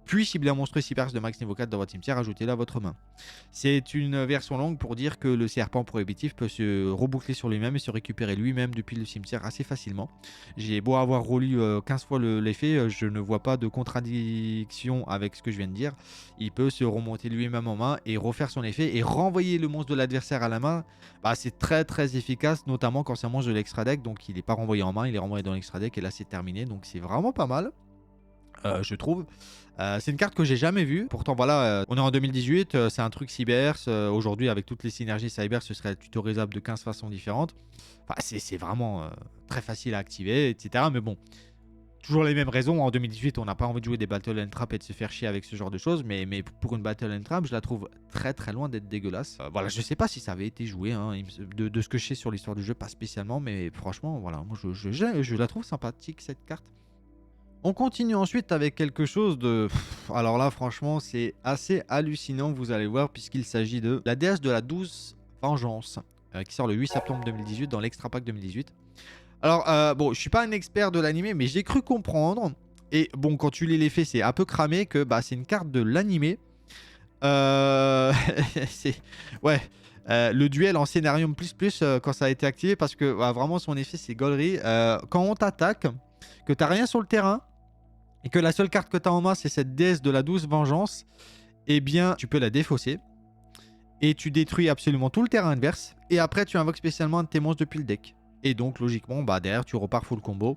Puis cibler un monstre cybers de max niveau 4 dans votre cimetière, ajoutez-le à votre main. C'est une version longue pour dire que le serpent prohibitif peut se reboucler sur lui-même et se récupérer lui-même depuis le cimetière assez facilement. J'ai beau avoir relu 15 fois l'effet, je ne vois pas de contradiction avec ce que je viens de dire. Il peut se remonter lui-même en main et refaire son effet et renvoyer le monstre de l'adversaire à la main. Bah, c'est très très efficace, notamment quand c'est un monstre de l'extra deck, donc il n'est pas renvoyé en main, il est renvoyé dans l'extra deck et là c'est terminé, donc c'est vraiment pas mal. Je trouve. C'est une carte que j'ai jamais vue. Pourtant, voilà, on est en 2018. C'est un truc cyber. Aujourd'hui, avec toutes les synergies cyber, ce serait tutorisable de 15 façons différentes. Enfin, c'est vraiment très facile à activer, etc. Mais bon, toujours les mêmes raisons. En 2018, on n'a pas envie de jouer des Battle and Trap et de se faire chier avec ce genre de choses. Mais pour une Battle and Trap, je la trouve très très loin d'être dégueulasse. Voilà, je sais pas si ça avait été joué. Hein, de ce que je sais sur l'histoire du jeu, pas spécialement. Mais franchement, voilà, moi je la trouve sympathique cette carte. On continue ensuite avec quelque chose de... Alors là, franchement, c'est assez hallucinant, vous allez voir, puisqu'il s'agit de la déesse de la douce vengeance, qui sort le 8 septembre 2018 dans l'extra pack 2018. Alors, bon, je suis pas un expert de l'animé, mais j'ai cru comprendre, et bon, quand tu lis les faits, c'est un peu cramé, que bah, c'est une carte de l'animé. Ouais... le duel en scénarium plus quand ça a été activé, parce que bah, vraiment son effet c'est gaulerie. Quand on t'attaque, que t'as rien sur le terrain, et que la seule carte que tu as en main, c'est cette déesse de la douce vengeance, eh bien, tu peux la défausser. Et tu détruis absolument tout le terrain adverse. Et après, tu invoques spécialement un de tes monstres depuis le deck. Et donc, logiquement, bah, derrière, tu repars full combo.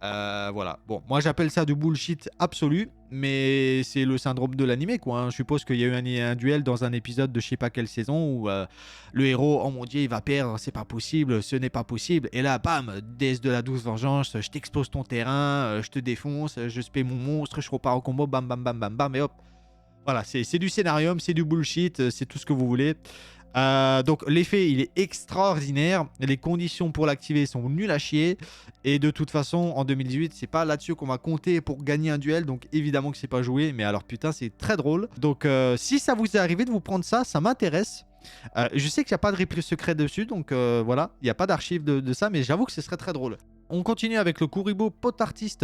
Voilà. Bon, moi, j'appelle ça du bullshit absolu. Mais c'est le syndrome de l'animé, quoi. Hein. Je suppose qu'il y a eu un duel dans un épisode de je sais pas quelle saison où le héros, oh mon dieu, il va perdre, c'est pas possible, ce n'est pas possible. Et là, bam, déesse de la douce vengeance, je t'explose ton terrain, je te défonce, je spé mon monstre, je repars au combo, bam, bam, bam, bam, bam, et hop. Voilà, c'est du scénarium, c'est du bullshit, c'est tout ce que vous voulez. Donc l'effet il est extraordinaire, les conditions pour l'activer sont nulles à chier et de toute façon en 2018 c'est pas là-dessus qu'on va compter pour gagner un duel, donc évidemment que c'est pas joué, mais alors putain c'est très drôle. Donc si ça vous est arrivé de vous prendre ça, ça m'intéresse. Je sais qu'il n'y a pas de replay secret dessus, donc voilà, il n'y a pas d'archive de ça, mais j'avoue que ce serait très drôle. On continue avec le Kuribo Pot Artiste,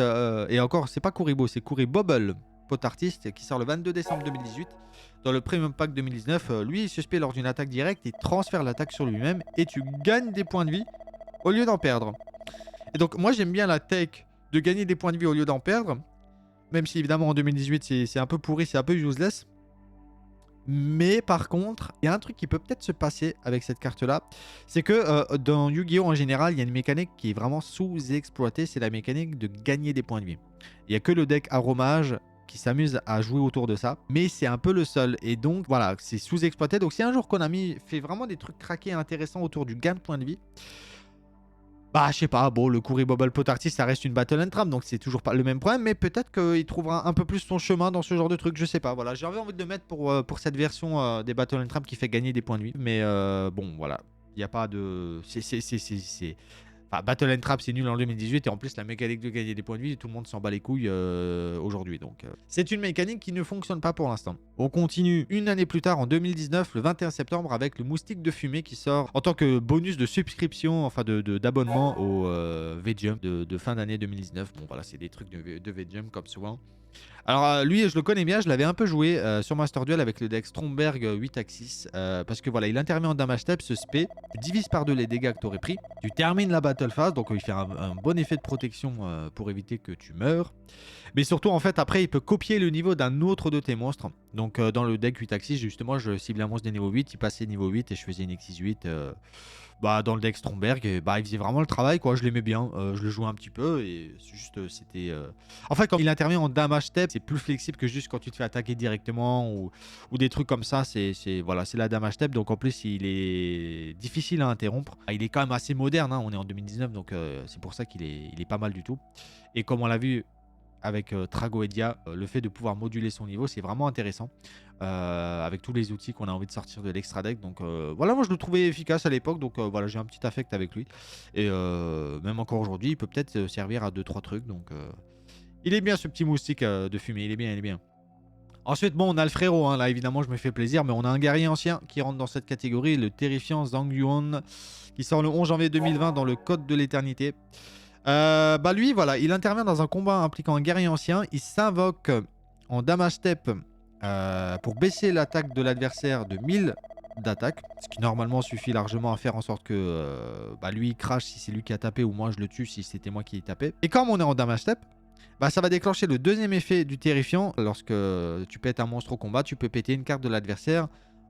et encore c'est pas Kuribo, c'est Kuribobble Pot Artiste qui sort le 22 décembre 2018. Dans le Premium Pack 2019, lui, il se spé lors d'une attaque directe, il transfère l'attaque sur lui-même et tu gagnes des points de vie au lieu d'en perdre. Et donc, moi, j'aime bien la tech de gagner des points de vie au lieu d'en perdre. Même si, évidemment, en 2018, c'est un peu pourri, c'est un peu useless. Mais par contre, il y a un truc qui peut peut-être se passer avec cette carte-là. C'est que dans Yu-Gi-Oh! En général, il y a une mécanique qui est vraiment sous-exploitée. C'est la mécanique de gagner des points de vie. Il n'y a que le deck Aromage qui s'amuse à jouer autour de ça, mais c'est un peu le seul, et donc voilà, c'est sous-exploité. Donc si un jour Konami fait vraiment des trucs craqués intéressants autour du gain de points de vie, bah je sais pas, bon, le Kuribobble Pot Artist ça reste une Battle and Trap, donc c'est toujours pas le même problème, mais peut-être qu'il trouvera un peu plus son chemin dans ce genre de truc, je sais pas, voilà, j'ai envie de le mettre pour cette version des Battle and Trap qui fait gagner des points de vie, mais bon, voilà, il n'y a pas de... Enfin, Battle and Trap c'est nul en 2018 et en plus la mécanique de gagner des points de vie, tout le monde s'en bat les couilles aujourd'hui. Donc c'est une mécanique qui ne fonctionne pas pour l'instant. On continue une année plus tard en 2019, le 21 septembre, avec le moustique de fumée qui sort en tant que bonus de subscription, enfin d'abonnement au V-Jump de fin d'année 2019. Bon voilà, c'est des trucs de V-Jump comme souvent. Alors lui je le connais bien, je l'avais un peu joué sur Master Duel avec le deck Stromberg 8 Axis parce que voilà, il intervient en damage step, se spé, divise par deux les dégâts que tu aurais pris, tu termines la battle phase, donc il fait un bon effet de protection pour éviter que tu meurs, mais surtout en fait après il peut copier le niveau d'un autre de tes monstres Donc dans le deck 8 axis, justement, je ciblais un monstre de niveau 8, il passait niveau 8 et je faisais une Exis 8 bah, dans le deck Stromberg. Et, bah, il faisait vraiment le travail, quoi. Je l'aimais bien. Je le jouais un petit peu et c'est juste, c'était. En fait, quand il intervient en damage step, c'est plus flexible que juste quand tu te fais attaquer directement ou des trucs comme ça. Voilà, c'est la damage step. Donc en plus, il est difficile à interrompre. Il est quand même assez moderne, hein. On est en 2019, donc c'est pour ça il est pas mal du tout. Et comme on l'a vu avec Tragoedia, le fait de pouvoir moduler son niveau, c'est vraiment intéressant. Avec tous les outils qu'on a envie de sortir de l'extra deck. Donc voilà, moi je le trouvais efficace à l'époque. Donc voilà, j'ai un petit affect avec lui. Et même encore aujourd'hui, il peut peut-être servir à 2-3 trucs. Donc il est bien ce petit moustique de fumée, il est bien, il est bien. Ensuite, bon, on a le frérot, hein. Là évidemment je me fais plaisir, mais on a un guerrier ancien qui rentre dans cette catégorie, le terrifiant Zhang Yuan, qui sort le 11 janvier 2020 dans le Code de l'éternité. Bah lui, voilà, il intervient dans un combat impliquant un guerrier ancien. Il s'invoque en damage step pour baisser l'attaque de l'adversaire de 1000 d'attaque, ce qui normalement suffit largement à faire en sorte que bah lui il crache si c'est lui qui a tapé ou moi je le tue si c'était moi qui ai tapé. Et comme on est en damage step, bah ça va déclencher le deuxième effet du terrifiant. Lorsque tu pètes un monstre au combat, tu peux péter une carte de l'adversaire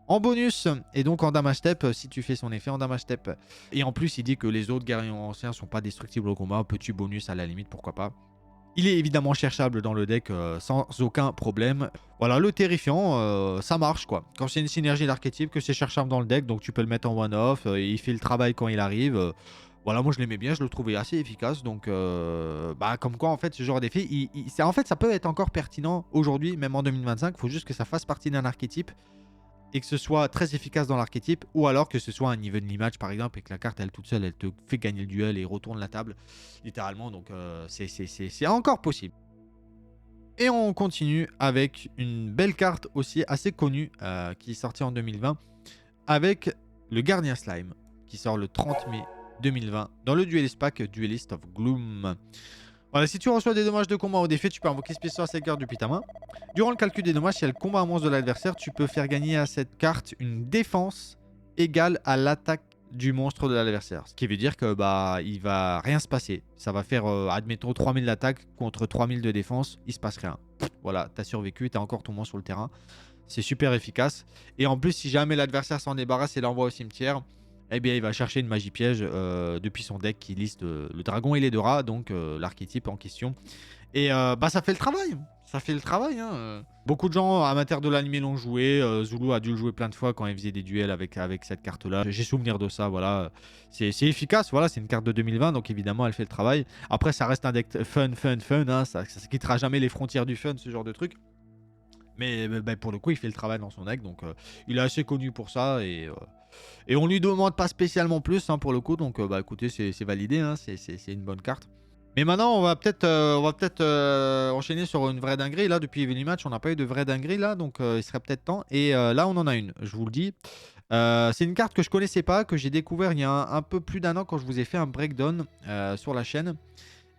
en bonus, et donc en damage step, si tu fais son effet en damage step. Et en plus, il dit que les autres guerriers anciens sont pas destructibles au combat. Petit bonus à la limite, pourquoi pas. Il est évidemment cherchable dans le deck sans aucun problème. Voilà, le terrifiant, ça marche quoi. Quand c'est une synergie d'archétype, que c'est cherchable dans le deck, donc tu peux le mettre en one-off, il fait le travail quand il arrive. Voilà, moi je l'aimais bien, je le trouvais assez efficace. Donc, bah, comme quoi en fait, ce genre d'effet, en fait, ça peut être encore pertinent aujourd'hui, même en 2025. Il faut juste que ça fasse partie d'un archétype et que ce soit très efficace dans l'archétype, ou alors que ce soit un evenly match par exemple, et que la carte elle toute seule elle te fait gagner le duel et retourne la table littéralement. Donc c'est encore possible. Et on continue avec une belle carte aussi assez connue qui est sortie en 2020 avec le Gardien Slime qui sort le 30 mai 2020 dans le Duelist Pack Duelist of Gloom. Voilà, si tu reçois des dommages de combat ou des faits, tu peux invoquer spécialement cette carte depuis ta main. Durant le calcul des dommages, si elle combat un monstre de l'adversaire, tu peux faire gagner à cette carte une défense égale à l'attaque du monstre de l'adversaire. Ce qui veut dire que bah il va rien se passer. Ça va faire, admettons, 3000 d'attaque contre 3000 de défense, il se passe rien. Voilà, t'as survécu, t'as encore ton monstre sur le terrain. C'est super efficace. Et en plus, si jamais l'adversaire s'en débarrasse et l'envoie au cimetière, eh bien, il va chercher une magie piège depuis son deck qui liste le dragon et les deux rats, donc l'archétype en question. Et bah, ça fait le travail. Ça fait le travail. Hein. Beaucoup de gens amateurs de l'anime l'ont joué. Zulu a dû le jouer plein de fois quand il faisait des duels avec cette carte-là. J'ai souvenir de ça. Voilà, c'est efficace. Voilà, c'est une carte de 2020, donc évidemment, elle fait le travail. Après, ça reste un deck fun. Hein. Ça quittera jamais les frontières du fun, ce genre de truc. Mais bah, pour le coup, il fait le travail dans son deck, donc il est assez connu pour ça. Et on lui demande pas spécialement plus hein, pour le coup, donc bah écoutez, c'est validé, hein, c'est une bonne carte. Mais maintenant, on va peut-être enchaîner sur une vraie dinguerie. Là, depuis Evenly Match, on n'a pas eu de vraie dinguerie là, donc il serait peut-être temps. Et là, on en a une, je vous le dis. C'est une carte que je connaissais pas, que j'ai découvert il y a un peu plus d'un an quand je vous ai fait un breakdown sur la chaîne.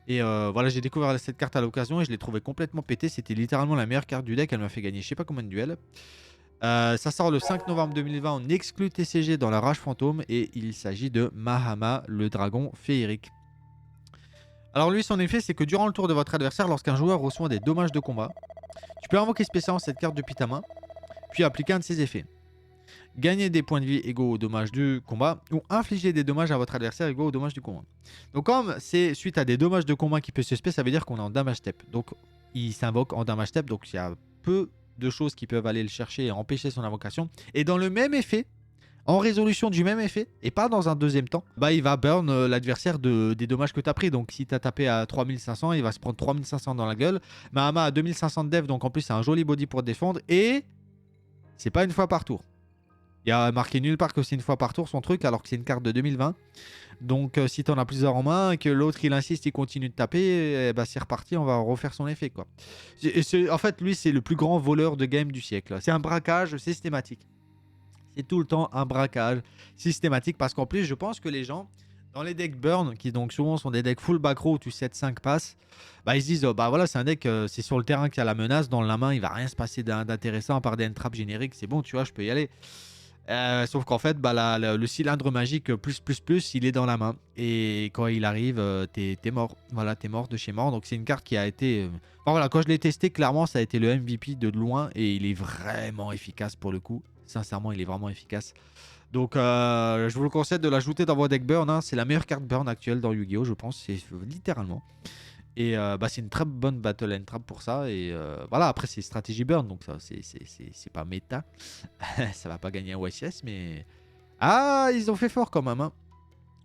Et voilà, j'ai découvert cette carte à l'occasion et je l'ai trouvée complètement pétée. C'était littéralement la meilleure carte du deck. Elle m'a fait gagner je sais pas combien de duels. Ça sort le 5 novembre 2020 en exclu TCG dans la Rage Fantôme et il s'agit de Mahama, le dragon féerique. Alors lui, son effet, c'est que durant le tour de votre adversaire, lorsqu'un joueur reçoit des dommages de combat, tu peux invoquer spécialement cette carte depuis ta main, puis appliquer un de ses effets. Gagner des points de vie égaux aux dommages du combat ou infliger des dommages à votre adversaire égaux aux dommages du combat. Donc comme c'est suite à des dommages de combat qui peut se spécifier, ça veut dire qu'on est en damage step. Donc il s'invoque en damage step, donc il y a peu de choses qui peuvent aller le chercher et empêcher son invocation. Et dans le même effet, en résolution du même effet, et pas dans un deuxième temps, bah il va burn l'adversaire des dommages que tu as pris. Donc si tu as tapé à 3500, il va se prendre 3500 dans la gueule. Mahama a 2500 de dev, donc en plus c'est un joli body pour défendre. Et c'est pas une fois par tour. Il y a marqué nulle part que c'est une fois par tour son truc, alors que c'est une carte de 2020. Donc si tu en as plusieurs en main et que l'autre il insiste, il continue de taper, eh ben, c'est reparti, on va refaire son effet quoi. En fait, lui c'est le plus grand voleur de game du siècle. C'est un braquage systématique. C'est tout le temps un braquage systématique parce qu'en plus je pense que les gens dans les decks burn, qui donc souvent sont des decks full back row où tu 7-5 passes, bah ils se disent oh, bah voilà c'est un deck, c'est sur le terrain qu'il y a la menace, dans la main il va rien se passer d'intéressant à part des end traps génériques, c'est bon tu vois je peux y aller. Sauf qu'en fait, bah, le cylindre magique plus, il est dans la main. Et quand il arrive, t'es mort. Voilà, t'es mort de chez mort. Donc c'est une carte qui a été... Enfin, voilà, quand je l'ai testé, clairement, ça a été le MVP de loin. Et il est vraiment efficace pour le coup. Sincèrement, il est vraiment efficace. Donc je vous le conseille de l'ajouter dans vos decks burn. Hein. C'est la meilleure carte burn actuelle dans Yu-Gi-Oh! Je pense. C'est littéralement. Et bah, c'est une très bonne battle and trap pour ça. Et voilà, après, c'est stratégie burn. Donc ça, c'est pas méta. Ça va pas gagner un YCS, mais... Ah, ils ont fait fort quand même. Hein.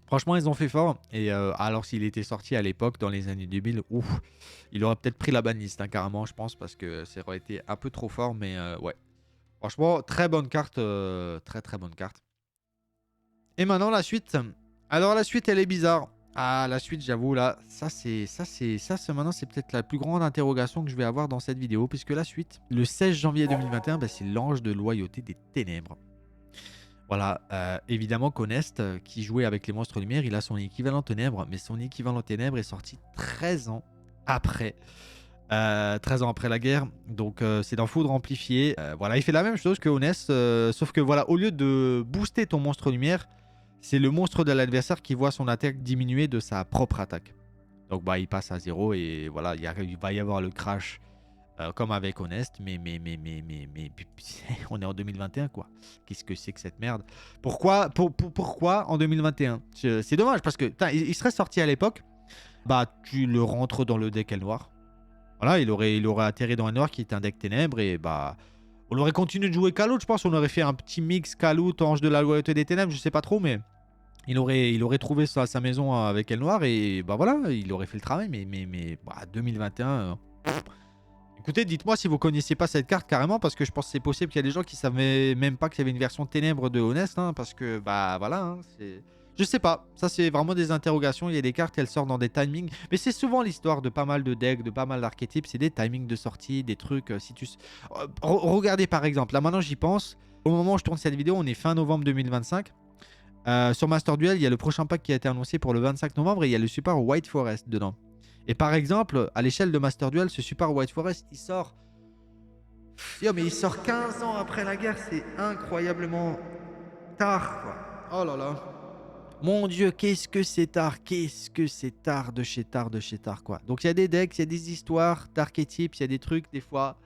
Franchement, ils ont fait fort. Et alors, s'il était sorti à l'époque, dans les années 2000, ouf, il aurait peut-être pris la banlist, hein, carrément, je pense, parce que ça aurait été un peu trop fort. Mais ouais, franchement, très bonne carte. Très, très bonne carte. Et maintenant, la suite. Alors, la suite, elle est bizarre. Ah, la suite, j'avoue, là, maintenant, c'est peut-être la plus grande interrogation que je vais avoir dans cette vidéo, puisque la suite, le 16 janvier 2021, bah, c'est l'ange de loyauté des ténèbres. Voilà, évidemment qu'Honest, qui jouait avec les monstres lumière, il a son équivalent ténèbres, mais son équivalent ténèbres est sorti 13 ans après. 13 ans après la guerre, donc c'est dans Foudre amplifié. Voilà, il fait la même chose que Honest, sauf que voilà, au lieu de booster ton monstre lumière, c'est le monstre de l'adversaire qui voit son attaque diminuer de sa propre attaque. Donc bah il passe à 0 et voilà, il va y avoir le crash comme avec Honest, mais on est en 2021 quoi. Qu'est-ce que c'est que cette merde? Pourquoi en 2021? C'est dommage parce que il serait sorti à l'époque, bah tu le rentres dans le deck L noir. Voilà, il aurait atterri dans un noir qui est un deck ténèbres et bah on aurait continué de jouer Kalout, je pense. On aurait fait un petit mix Kalout, Ange de la loyauté des ténèbres, je sais pas trop, mais il aurait trouvé sa maison avec Elle Noire et bah voilà, il aurait fait le travail. Mais bah, 2021. Écoutez, dites-moi si vous connaissiez pas cette carte carrément, parce que je pense que c'est possible qu'il y a des gens qui savaient même pas qu'il y avait une version ténèbres de Honest, hein, parce que bah voilà, hein, c'est... Je sais pas, ça c'est vraiment des interrogations, il y a des cartes, elles sortent dans des timings, mais c'est souvent l'histoire de pas mal de decks, de pas mal d'archétypes, c'est des timings de sortie, des trucs, si tu... Regardez par exemple, là maintenant j'y pense, au moment où je tourne cette vidéo, on est fin novembre 2025, sur Master Duel, il y a le prochain pack qui a été annoncé pour le 25 novembre et il y a le support White Forest dedans. Et par exemple, à l'échelle de Master Duel, ce support White Forest, il sort... Yo, mais il sort 15 ans après la guerre, c'est incroyablement tard, quoi. Oh là là. Mon Dieu, qu'est-ce que c'est tard, qu'est-ce que c'est tard de chez tard, quoi. Donc il y a des decks, il y a des histoires d'archétypes, il y a des trucs, des fois...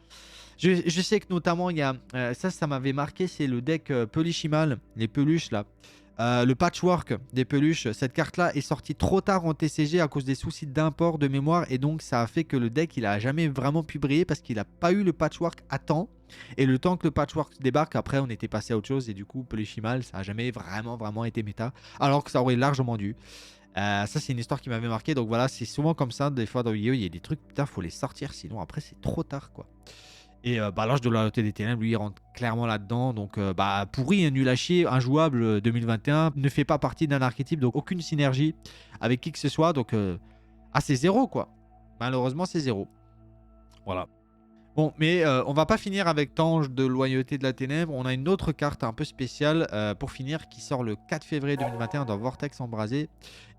Je sais que notamment, il y a... ça m'avait marqué, c'est le deck Peluchimal, les peluches, là. Le patchwork des peluches, cette carte-là est sortie trop tard en TCG à cause des soucis d'import de mémoire. Et donc, ça a fait que le deck, il a jamais vraiment pu briller parce qu'il n'a pas eu le patchwork à temps. Et le temps que le patchwork débarque, après, on était passé à autre chose. Et du coup, Peluchimal, ça a jamais vraiment été méta. Alors que ça aurait largement dû. Ça, c'est une histoire qui m'avait marqué. Donc voilà, c'est souvent comme ça. Des fois, dans Yu-Gi-Oh, il y a des trucs, putain, faut les sortir. Sinon, après, c'est trop tard, quoi. Et bah, l'ange de la loyauté des ténèbres, lui, il rentre clairement là-dedans. Donc, bah, pourri, nul à chier, injouable 2021, ne fait pas partie d'un archétype, donc aucune synergie avec qui que ce soit. Donc, c'est 0, quoi. Malheureusement, c'est 0. Voilà. Bon, mais on va pas finir avec Ange de loyauté de la ténèbre. On a une autre carte un peu spéciale pour finir qui sort le 4 février 2021 dans Vortex Embrasé.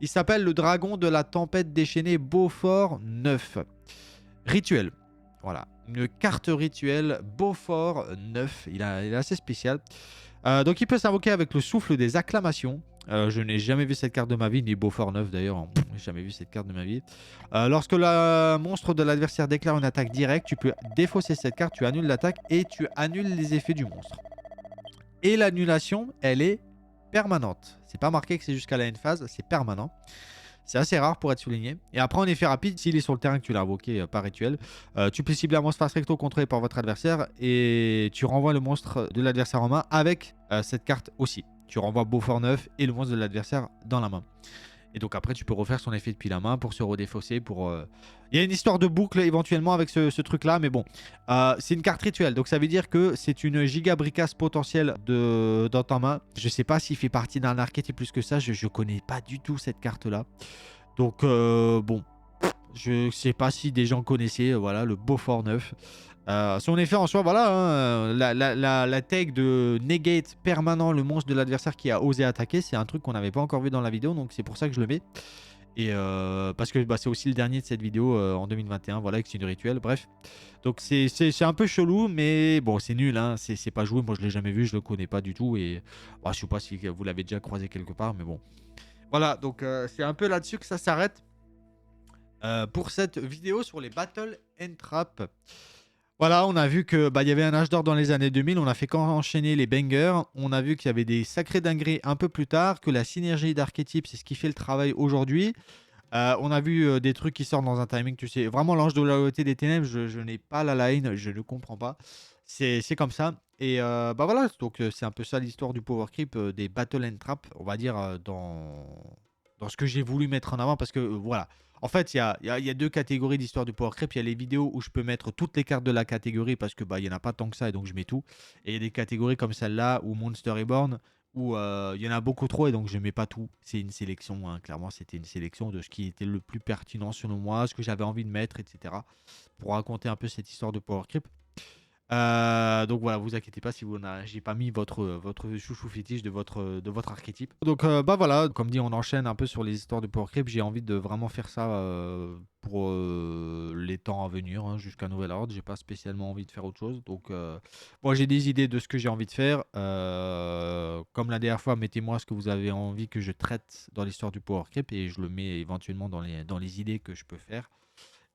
Il s'appelle le dragon de la tempête déchaînée Beaufort 9. Rituel. Voilà, une carte rituelle Beaufort 9, il est assez spécial. Donc il peut s'invoquer avec le souffle des acclamations. Je n'ai jamais vu cette carte de ma vie, ni Beaufort 9 d'ailleurs, j'ai jamais vu cette carte de ma vie. Lorsque le monstre de l'adversaire déclare une attaque directe, tu peux défausser cette carte, tu annules l'attaque et tu annules les effets du monstre. Et l'annulation, elle est permanente. C'est pas marqué que c'est jusqu'à la end phase, c'est permanent. C'est assez rare pour être souligné. Et après, en effet rapide, s'il est sur le terrain que tu l'as invoqué par rituel, tu peux cibler un monstre face recto contrôlé par votre adversaire et tu renvoies le monstre de l'adversaire en main avec cette carte aussi. Tu renvoies Beaufort 9 et le monstre de l'adversaire dans la main. Et donc après, tu peux refaire son effet depuis la main pour se redéfausser. Il y a une histoire de boucle éventuellement avec ce truc-là, mais bon. C'est une carte rituelle, donc ça veut dire que c'est une giga bricasse potentielle dans ta main. Je sais pas s'il fait partie d'un archétype plus que ça, je connais pas du tout cette carte-là. Donc bon, je sais pas si des gens connaissaient voilà, le Beaufort 9. Son effet en soi, voilà, hein, la tag de negate permanent le monstre de l'adversaire qui a osé attaquer, c'est un truc qu'on n'avait pas encore vu dans la vidéo, donc c'est pour ça que je le mets. Et parce que bah, c'est aussi le dernier de cette vidéo en 2021, voilà, avec une rituel, bref. Donc c'est un peu chelou, mais bon, c'est nul, hein, c'est pas joué, moi je l'ai jamais vu, je le connais pas du tout, et bah, je sais pas si vous l'avez déjà croisé quelque part, mais bon. Voilà, donc c'est un peu là-dessus que ça s'arrête pour cette vidéo sur les Battle and Trap. Voilà, on a vu que bah, il y avait un âge d'or dans les années 2000, on a fait qu'enchaîner les bangers, on a vu qu'il y avait des sacrés dingueries un peu plus tard, que la synergie d'archétypes, c'est ce qui fait le travail aujourd'hui. On a vu des trucs qui sortent dans un timing, tu sais, vraiment l'ange de la loyauté des ténèbres, je n'ai pas la line, je ne comprends pas. C'est comme ça. Et bah voilà, donc c'est un peu ça l'histoire du power creep, des battle and trap, on va dire, dans ce que j'ai voulu mettre en avant, parce que voilà. En fait, il y a deux catégories d'histoire du power creep. Il y a les vidéos où je peux mettre toutes les cartes de la catégorie parce que bah il y en a pas tant que ça et donc je mets tout. Et il y a des catégories comme celle-là ou Monster Reborn où il y en a beaucoup trop et donc je mets pas tout. C'est une sélection, hein. Clairement, c'était une sélection de ce qui était le plus pertinent selon moi, ce que j'avais envie de mettre, etc. Pour raconter un peu cette histoire de power creep. Donc voilà, vous inquiétez pas si j'ai pas mis votre chouchou fétiche de votre archétype. Donc bah voilà, comme dit, on enchaîne un peu sur les histoires de Power Creep. J'ai envie de vraiment faire ça pour les temps à venir, hein, jusqu'à nouvel ordre. J'ai pas spécialement envie de faire autre chose. Donc moi j'ai des idées de ce que j'ai envie de faire. Comme la dernière fois, mettez-moi ce que vous avez envie que je traite dans l'histoire du Power Creep et je le mets éventuellement dans les idées que je peux faire.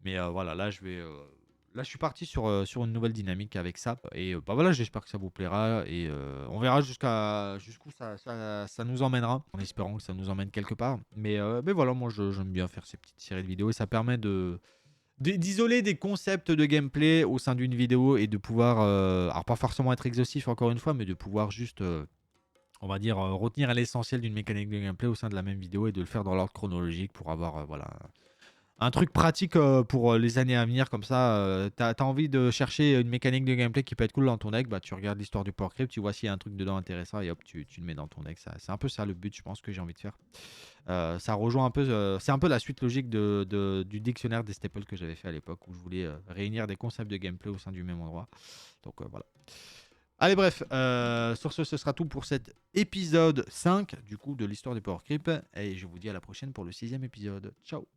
Mais voilà, là, je suis parti sur une nouvelle dynamique avec ça. Et bah voilà, j'espère que ça vous plaira. Et on verra jusqu'où ça nous emmènera. En espérant que ça nous emmène quelque part. Mais voilà, moi, j'aime bien faire ces petites séries de vidéos. Et ça permet d'isoler des concepts de gameplay au sein d'une vidéo et de pouvoir, alors pas forcément être exhaustif encore une fois, mais de pouvoir juste, on va dire, retenir l'essentiel d'une mécanique de gameplay au sein de la même vidéo et de le faire dans l'ordre chronologique pour avoir, voilà, un truc pratique pour les années à venir, comme ça, t'as envie de chercher une mécanique de gameplay qui peut être cool dans ton deck, bah tu regardes l'histoire du Power Creep, tu vois s'il y a un truc dedans intéressant et hop, tu le mets dans ton deck. C'est un peu ça le but, je pense, que j'ai envie de faire. Ça rejoint un peu, c'est un peu la suite logique du dictionnaire des staples que j'avais fait à l'époque, où je voulais réunir des concepts de gameplay au sein du même endroit. Donc voilà. Allez bref, sur ce sera tout pour cet épisode 5 du coup de l'histoire du Power Creep, et je vous dis à la prochaine pour le 6e épisode. Ciao.